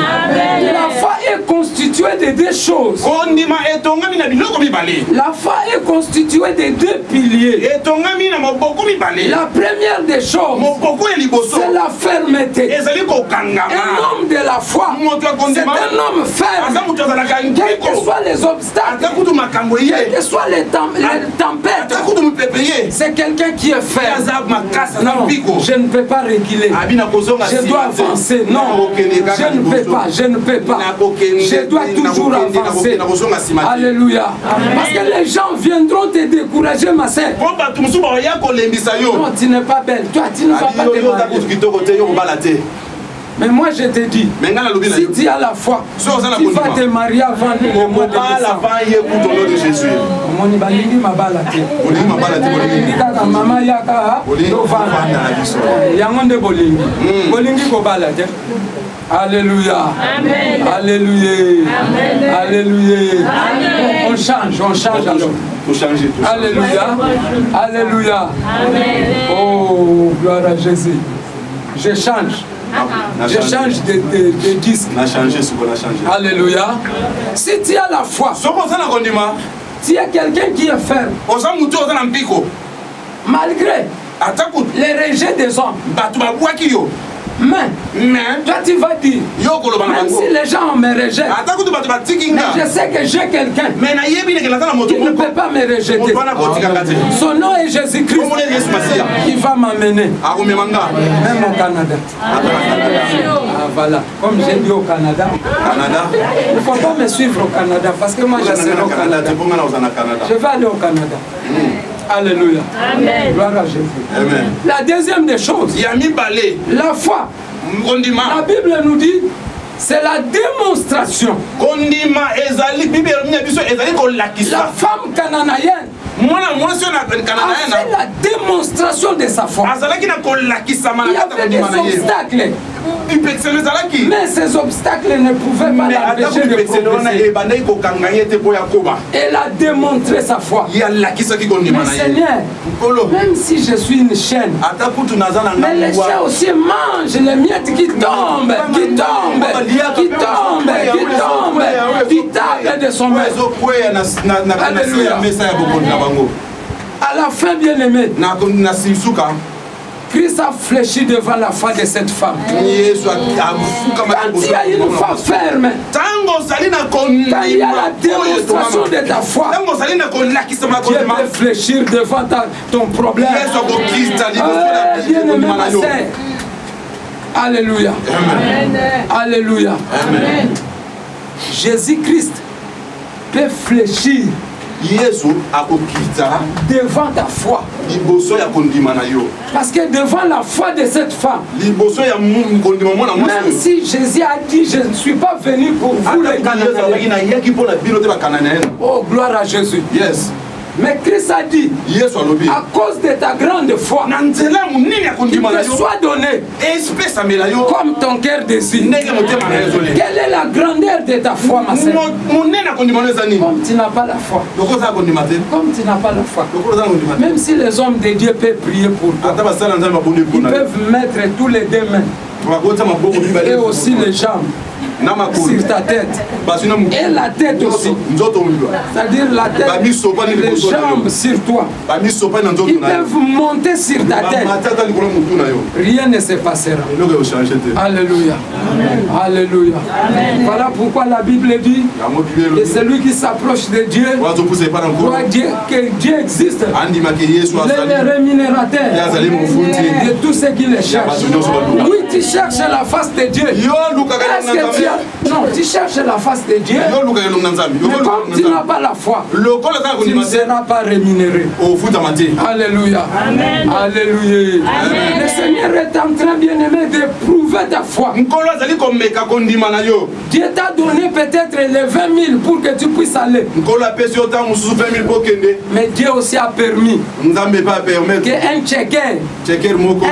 La foi est constituée de deux choses. La foi est constituée de deux piliers. La première des choses, c'est la fermeté. Un homme de la foi, c'est un homme ferme. Quels que soient les obstacles, quelles que soient les tempêtes, c'est quelqu'un qui est ferme. Non, je ne peux pas reculer. Je dois avancer. Non, je ne peux pas. Je ne peux pas. Je dois toujours avancer. Alléluia. Parce que les gens viendront te décourager, ma sœur. Non, tu n'es pas belle. Toi, tu ne vas pas te marier. Mais moi je te dis, si tu as la foi, tu vas te marier avant le mois de décembre. Alléluia. Alléluia. Alléluia. On change alors. Alléluia. Alléluia. Oh, gloire à Jésus. Je change. Je change de disque. Alléluia. Si tu as la foi, tu as quelqu'un qui est ferme. Malgré les rejets des hommes, Mais toi tu vas dire, même si les gens me rejettent, mais je sais que j'ai quelqu'un qui ne peut pas me rejeter. Son nom est Jésus-Christ. Il va m'amener même au Canada. Voilà, comme j'ai dit au Canada, il ne faut pas me suivre au Canada parce que moi je serai au Canada. Je vais aller au Canada. Alléluia. Amen. Gloire à Jésus. Amen. La deuxième des choses, la foi. La Bible nous dit, c'est la démonstration. La femme cananéenne a fait la démonstration de sa foi. Il y avait des obstacles. Mais ces obstacles ne pouvaient pas l'empêcher de progresser. Elle a démontré sa foi. Mais Seigneur, même si je suis une chaîne, mais les chiens aussi mangent les miettes qui tombent, qui tombent, qui tombent, qui tombent, qui tapent de son maître. Alléluia. À la fin, bien aimé, Christ a fléchi devant la foi de cette femme. Quand il y a une foi ferme, quand il y a la démonstration de ta foi, Dieu peut fléchir devant ton problème. Bien aimé, ma sœur. Alléluia. Alléluia. Jésus-Christ peut fléchir devant ta foi. Parce que devant la foi de cette femme, même si Jésus a dit je ne suis pas venu pour vous les Cananéens. Oh, gloire à Jésus. Yes. Mais Christ a dit, à cause de ta grande foi, qu'il te soit donné comme ton cœur désire. Quelle est la grandeur de ta foi, ma sœur? Comme tu n'as pas la foi. Comme tu n'as pas la foi. Même si les hommes de Dieu peuvent prier pour toi, ils peuvent mettre tous les deux mains et aussi les jambes sur ta tête et la tête aussi, c'est-à-dire la tête, les jambes sur toi, ils peuvent monter sur ta tête, rien ne se passera. Alléluia. Alléluia. Voilà pourquoi la Bible dit que celui qui s'approche de Dieu croit que Dieu existe. Il est le rémunérateur de tous ceux qui le cherchent. Oui, tu cherches la face de Dieu. Est-ce que tu as... Non, tu cherches la face de Dieu. Mais comme tu n'as pas la foi, tu ne seras pas rémunéré. Alléluia. Amen. Alléluia. Amen. Le Seigneur est en train, bien aimé, de prouver ta foi. Dieu t'a donné peut-être les 20 000 pour que tu puisses aller. Mais Dieu aussi a permis qu'un checker,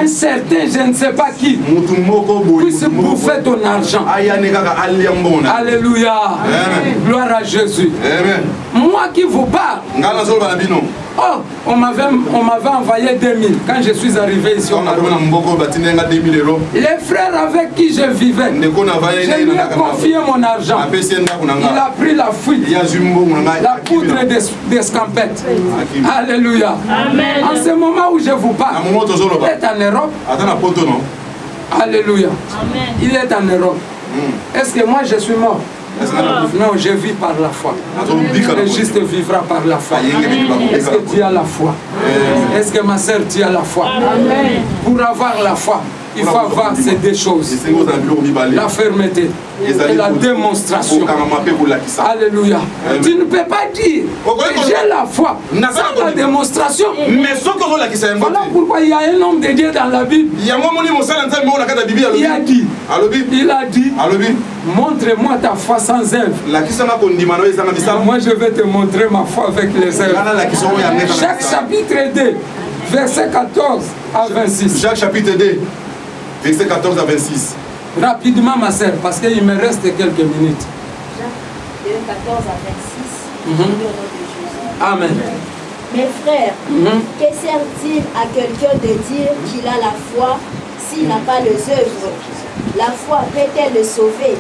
un certain je ne sais pas qui, puisse bouffer ton argent. Alléluia. Amen. Gloire à Jésus. Amen. Moi qui vous parle, oh, on m'avait envoyé 2000 quand je suis arrivé ici. Les frères avec qui je vivais, je lui ai confié mon argent. Il a pris la fuite, la poudre d'escampette. Alléluia. Amen. En ce moment où je vous parle, il est en Europe. Alléluia. Amen. Il est en Europe. Est-ce que moi je suis mort? Non, je vis par la foi. Le juste vivra par la foi. Est-ce que tu as la foi? Est-ce que ma soeur, tu as la foi? Pour avoir la foi, il faut avoir ces deux choses. La fermeté et la démonstration. Alléluia. Tu ne peux pas dire que j'ai la foi sans la démonstration. Voilà pourquoi il y a un homme de Dieu dans la Bible. Il a dit, montre-moi ta foi sans œuvre. Moi je vais te montrer ma foi avec les œuvres. Jacques chapitre 2, verset 14 à 26. Jacques chapitre 2, verset 14 à 26. Rapidement ma sœur, parce qu'il me reste quelques minutes. Jacques 2, 14 à 26. Au nom de Jésus. Amen. Mes frères, que sert-il à quelqu'un de dire qu'il a la foi s'il n'a pas les œuvres? La foi peut-elle le sauver?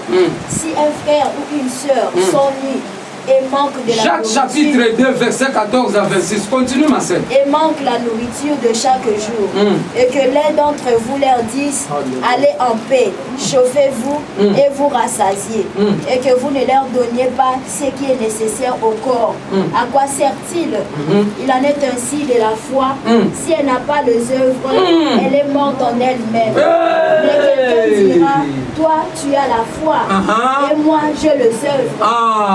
Si un frère ou une sœur sont nus et manquent de la Jacques chapitre 2, verset 14 à 26. Continue ma sœur. Et manquent la nourriture de chaque jour. Et que l'un d'entre vous leur dise, allez en paix, chauffez-vous et vous rassasiez, et que vous ne leur donniez pas ce qui est nécessaire au corps. À quoi sert-il? Il en est ainsi de la foi. Si elle n'a pas les œuvres, elle est morte en elle-même. Mais quelqu'un dira, toi tu as la foi, et moi j'ai les œuvres.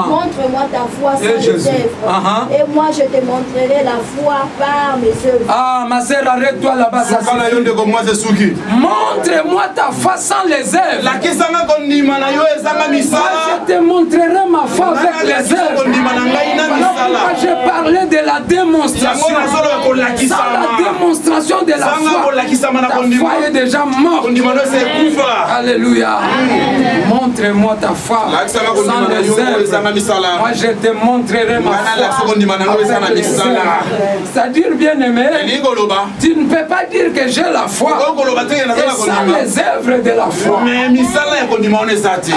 Montre-moi ta foi sans les œuvres, et moi je te montrerai la foi par mes œuvres. Ah, ma sœur, arrête-toi là-bas. Montre-moi ta foi sans les œuvres. Je te montrerai ma foi avec les œuvres. Moi, je parlais de la démonstration. Sans la démonstration de la foi, ta foi est déjà morte. Alléluia. Montre-moi ta foi sans les œuvres. Moi, je te montrerai ma foi avec les œuvres. C'est-à-dire, bien-aimé, tu ne peux pas dire que j'ai la foi et sans les œuvres de la foi.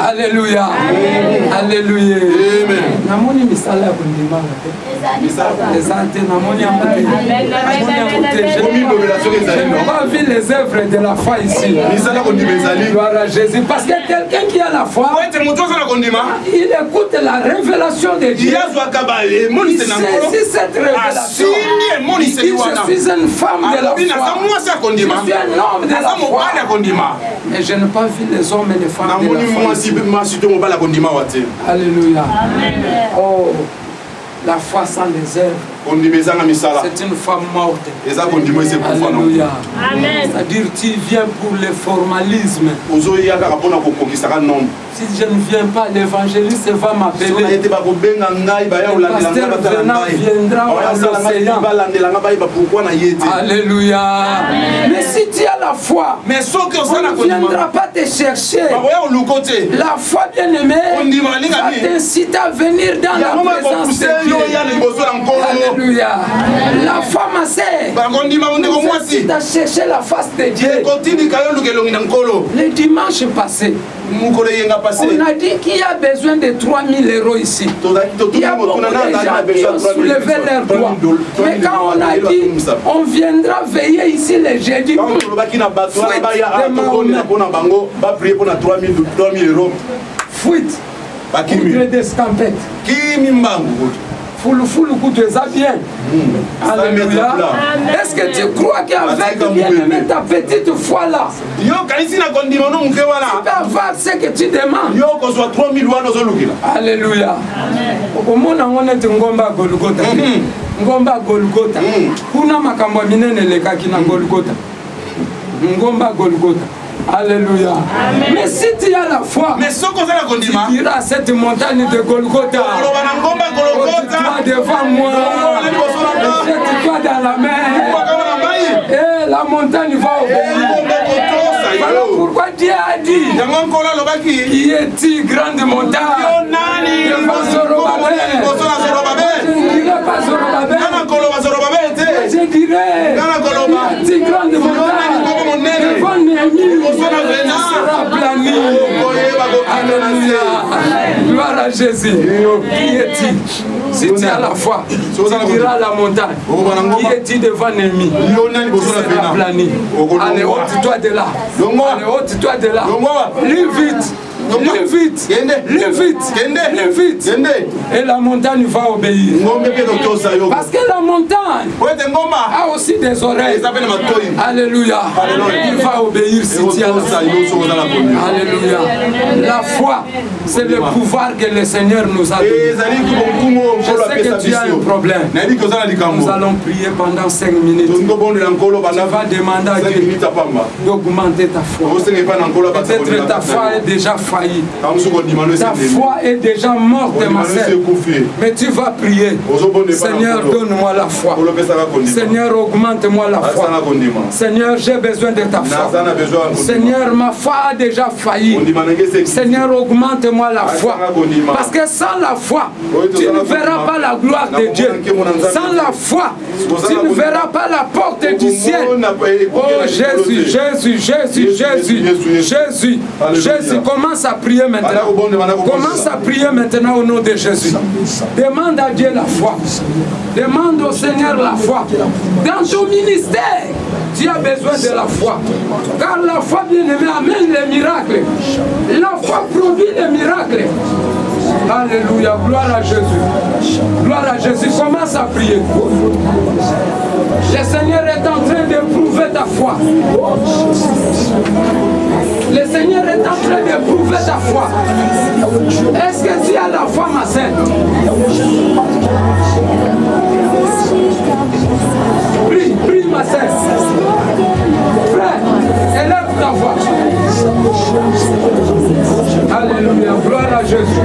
Alléluia. Alléluia. Namoni misala ya kundima je n'ai pas vu les œuvres de la foi ici. Gloire à Jésus. Parce que quelqu'un qui a la foi, il écoute la révélation de Dieu. Il saisit cette révélation. Il dit, je suis une femme de la foi. Je suis un homme de la foi. Mais je n'ai pas vu les hommes et les femmes de la foi. Alléluia. Oh, la foi sans les œuvres, c'est une femme morte. Alléluia. C'est-à-dire tu viens pour le formalisme. Si je ne viens pas, l'évangéliste va m'appeler. Le pasteur venant viendra à l'océan. Alléluia. Mais si tu as la foi, on ne viendra pas te chercher. La foi, bien-aimée, va t'inciter à venir dans la présence de Dieu. Alléluia. La foi, ma sœur, nous incite à chercher la face de Dieu. Le dimanche passé, on a dit qu'il y a besoin de 3 000 € ici. Il y a beaucoup de gens qui ont soulevé leurs doigts. Mais quand on a dit, on viendra veiller ici les jeudis. Fuite. Poudre d'escampette. Foulou tu es bien. Alléluia. Est-ce que tu crois qu'avec bien-aimé ta petite foi là, tu peux avoir ce que tu demandes? Alléluia. On est Ngomba Golgotha. Ngomba Golgotha. Kuna makambo minene lekaki na Golgotha. Ngomba Golgotha. Alléluia. Amen. Mais si tu as la foi, tu diras cette montagne de Golgotha, toi devant moi, jette-toi dans la mer, et la montagne va obéir. Voilà pourquoi Dieu a dit, qui est-il grande montagne devant Zorobabel? Je ne dirai pas Zorobabel, je dirai, qui est-il grande montagne devant Néhémie? Sera aplani. Alléluia. Gloire à Jésus. Qui est-il? Si tu as la foi, tu diras la montagne. Qui est-il devant Néhémie? Sera aplani. Allez, ôte-toi de là. Allez, ôte-toi de là. Lis vite. Vite. Et la montagne va obéir. Parce que la montagne a aussi des oreilles. Alléluia. Il va obéir si tu as la foi. Alléluia. La foi, c'est le pouvoir que le Seigneur nous a donné. Je sais que tu as un problème. Nous allons prier pendant 5 minutes. Tu vas demander à Dieu d'augmenter ta foi. Peut-être ta foi est déjà failli. Ta foi est déjà morte, ma sœur. Mais tu vas prier. Seigneur, donne-moi la foi. Seigneur, augmente-moi la foi. Seigneur, j'ai besoin de ta foi. Seigneur, ma foi a déjà failli. Seigneur, augmente-moi la foi. Parce que sans la foi, tu ne verras pas la gloire de Dieu. Sans la foi, tu ne verras pas la porte du ciel. Oh Jésus, commence à prier maintenant. Commence à prier maintenant au nom de Jésus. Demande à Dieu la foi. Demande au Seigneur la foi. Dans ton ministère, tu as besoin de la foi. Car la foi, bien-aimée, amène les miracles. La foi produit les miracles. Alléluia, gloire à Jésus. Gloire à Jésus, commence à prier. Le Seigneur est en train d'éprouver ta foi. Le Seigneur est en train d'éprouver ta foi. Est-ce que tu as la foi, ma sœur? Prie, prie, ma sœur. Frère, élève ta voix. Alléluia, gloire à Jésus.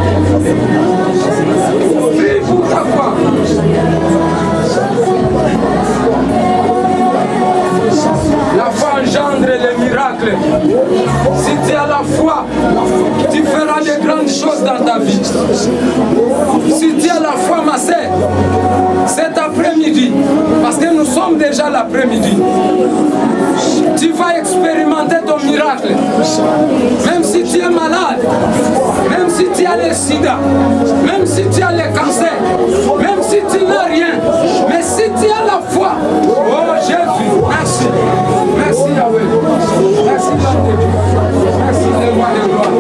Prie pour ta foi. La foi engendre les miracles. Si tu as la foi, tu feras de grandes choses dans ta vie. Si tu as la foi, ma sœur, cet après-midi, parce que nous sommes déjà l'après-midi, tu vas expérimenter ton miracle. Même si tu es malade, même si tu as le sida, même si tu as le cancer, même si tu n'as rien, mais si tu as la foi, oh Jésus, merci. Merci Yahweh. Merci l'homme de Dieu. Merci le roi de gloire.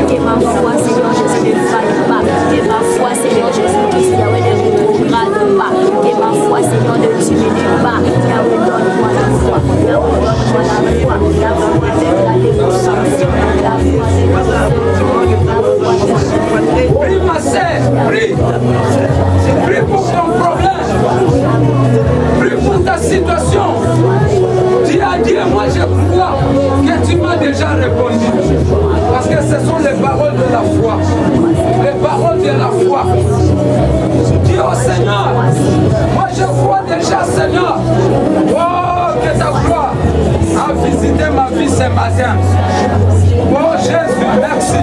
Que ma foi, Seigneur Jésus, ne faille pas. Que ma foi, Seigneur Jésus-Christ, Yahweh, ne rétrograde pas. Que ma foi, Seigneur, ne diminue pas. Yahweh, donne-moi la foi. Yahweh, donne-moi la foi. Yahweh, la démonstration. La foi, prie, ma sœur, prie. Prie pour ton problème. Prie pour ta situation. Dis à Dieu, moi je crois que tu m'as déjà répondu. Parce que ce sont les paroles de la foi. Les paroles de la foi. Dis au Seigneur, moi je crois déjà, Seigneur. Oh, que ta gloire a visité ma vie ce matin. Oh Jésus, merci.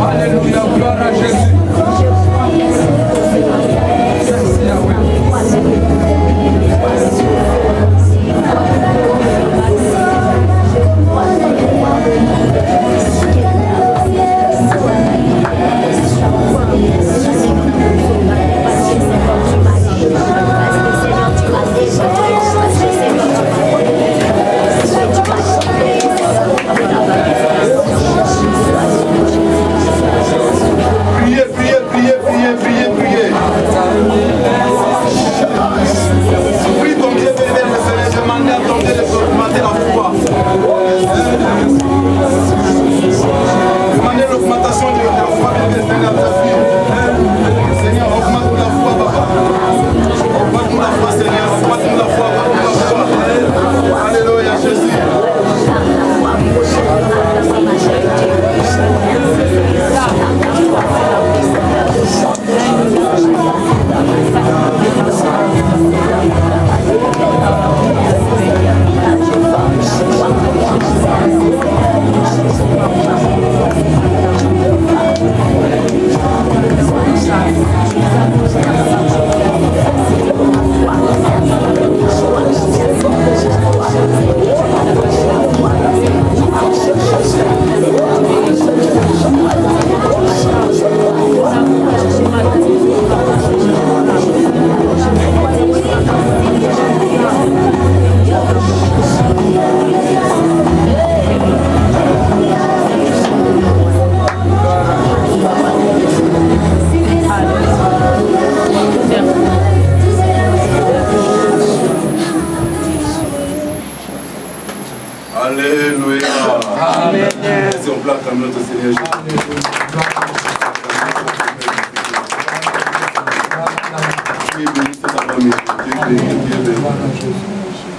Alléluia, gloire à Jésus. Merci Yahweh.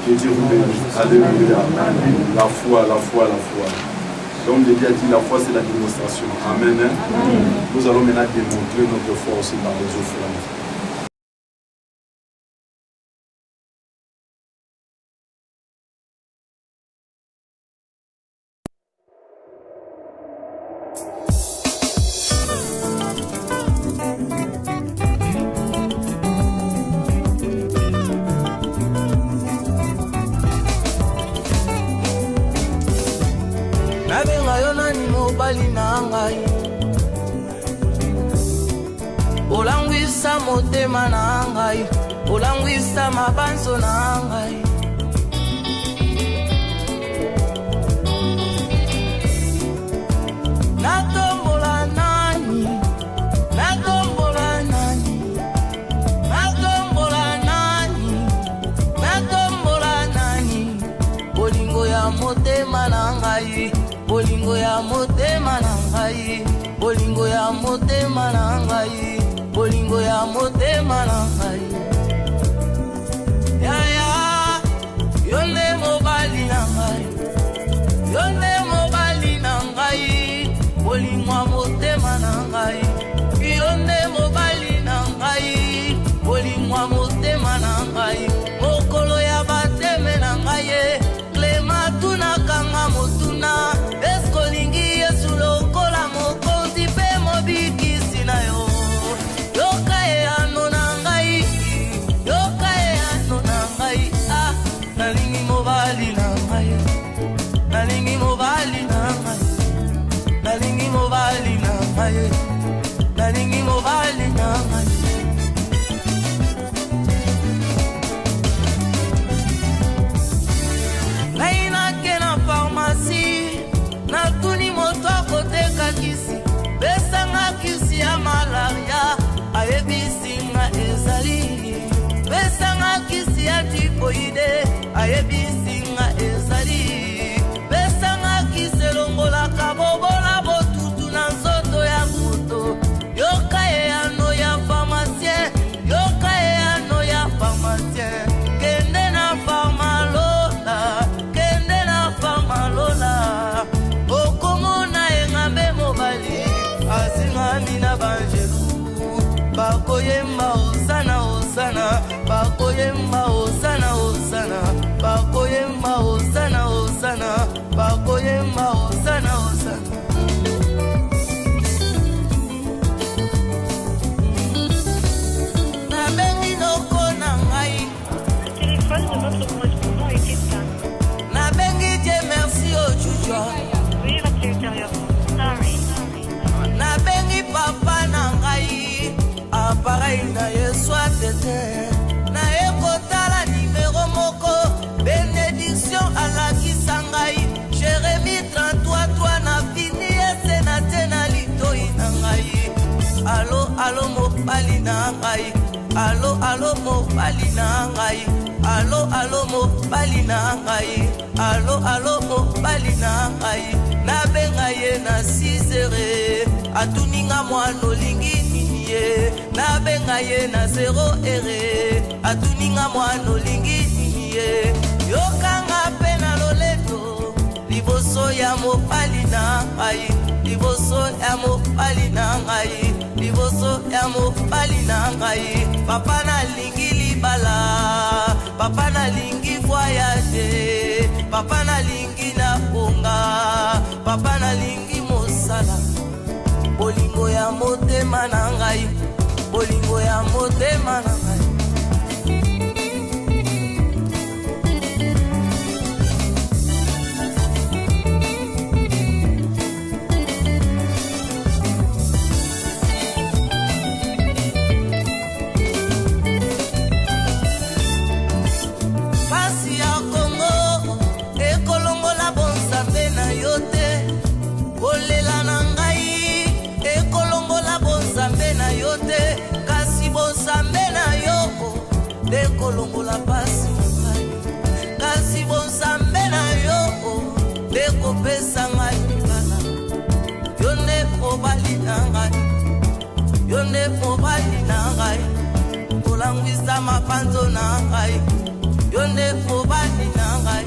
Que Dieu vous bénisse. Alléluia. La foi, la foi, la foi. L'homme de Dieu a dit la foi c'est la démonstration. Amen. Nous allons maintenant démontrer notre foi aussi par les offrandes. Olangwisa motema na ngai, olangwisa mabanzo na ngai. Natombola nani, natombola nani, natombola nani, natombola nani. Bolingo ya motema na ngai, bolingo ya motema na ngai, bolingo ya motema na ngai, bolingo ya motema na ngai. Yaya, yonde mobali na ngai, yonde mobali na ngai, bolingo ya motema na ngai. Yonde mobali na ngai, bolingo ya motema na ngai. Mokolo ya bateme na ngai, klema tunakanga motuna. Eskolingi Yesu lokola mokonzi pe mobikisi na yo. Yoka e ano na ngai, yoka e ano na ngai. Ah, nalingi mobali na ngai, nalingi mobali na ngai, nalingi mobali na ngai, nalingi mobali na ngai. Nainake na pharmacie, natuni moto akoteka kisi, besanga kisi ya malaria, ayebisinga ezali. Besanga kisi ya typhoide, ayebisinga ezali. Besanga kisi elongolaka bobola botutu na nzoto ya moto. Yoka e ano ya pharmacien, yoka e ano ya pharmacien. Kende na pharmalola, kende na pharmalola. Okomona engambe mobali, asingami na banjelu. Bakoyemba osana osana, bakoyemba osana osana, bakoyemba osana osana, bakoyemba osana osana. Nabengi noko na ngai, le téléphone de votre correspondant est éteint. nabengi Dieu merci ojuja. Veuillez rappeler ultérieurement. Sorry. Nabengi papa na ngai, appareil na Yesu atete. Na ekotala numero moko, bénédiction alakisa ngai. Jérémie 33 na fini ese na tena litoi na ngai. Allo allo mobali na ngai, allo allo mobali na ngai, allo allo mobali na ngai, allo allo mobali na ngai. Nabenga ye na 6 heures, atuninga mwana olingi nini ye. Nabenga ye na 0 heures, atuninga mwana olingi nini ye. Yokanga pe na loleto, liboso ya mobali na ngai, liboso ya mobali na ngai, liboso ya mobali na ngai. Papa nalingi libala, papa nalingi voyage, papa nalingi na bonga, papa nalingi mosala. Bolingo ya motema na ngai, bolingo ya motema na ngai. Pasi ya Kongo, ekolongola bonzambe na yo te. Bolela na ngai, ekolongola bonzambe na yo te. Kasi bonzambe na yo, ekolongola pasi na ngai. Kasi bonzambe na yo, ekopesa ngai libala. Yo nde mobali na ngai, yo nde mobali na ngai. Olangwisa mapanzo na ngai, yo nde mobali na ngai.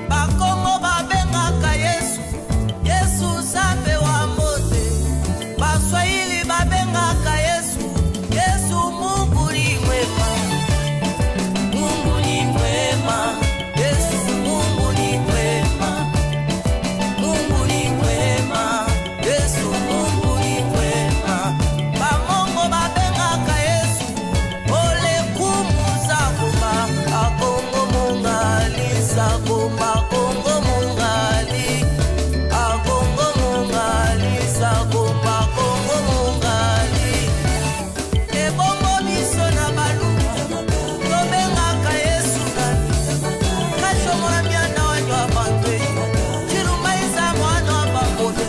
Bakongo babengaka Yesu, Yesu Sakoma Kongo Mongali, Kongo Mongali, Sakoma Kongo Mongali. Ebongo biso na balu, tobengaka Yesu nani. Kasho mwana miana wanyo abantwe, chiluma isa mwana wabakote.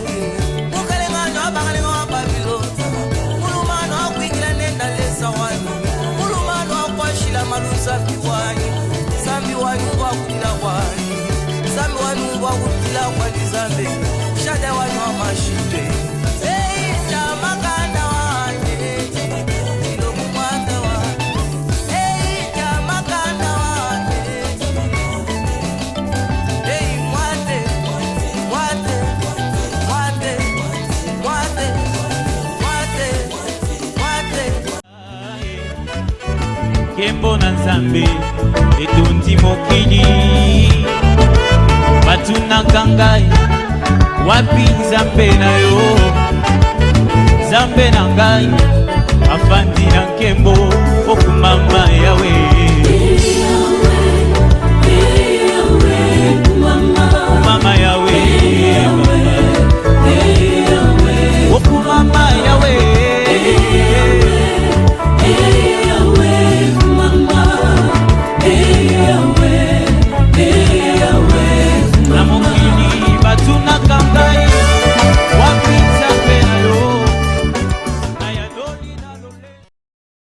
Mukalenga wanyo wabangalenga wababilo, mulumano wakwingila nenda lesa wanyo, mulumano wakwashila malusa kiwanyi. Zambi wanyu wakutila kwani, zambi wanyu wakutila kwani zambi, shade wanyu amashite. Hey, jamakanda wanye, ilo kumwanda wanye. Hey, jamakanda wanye. Hey, mwate, mwate, mwate, mwate, mwate, mwate. Kembo na Nzambe etundi mokili batunaka ngai wapi Nzambe na yo. Nzambe na ngai afandi na nkembo okumama yawe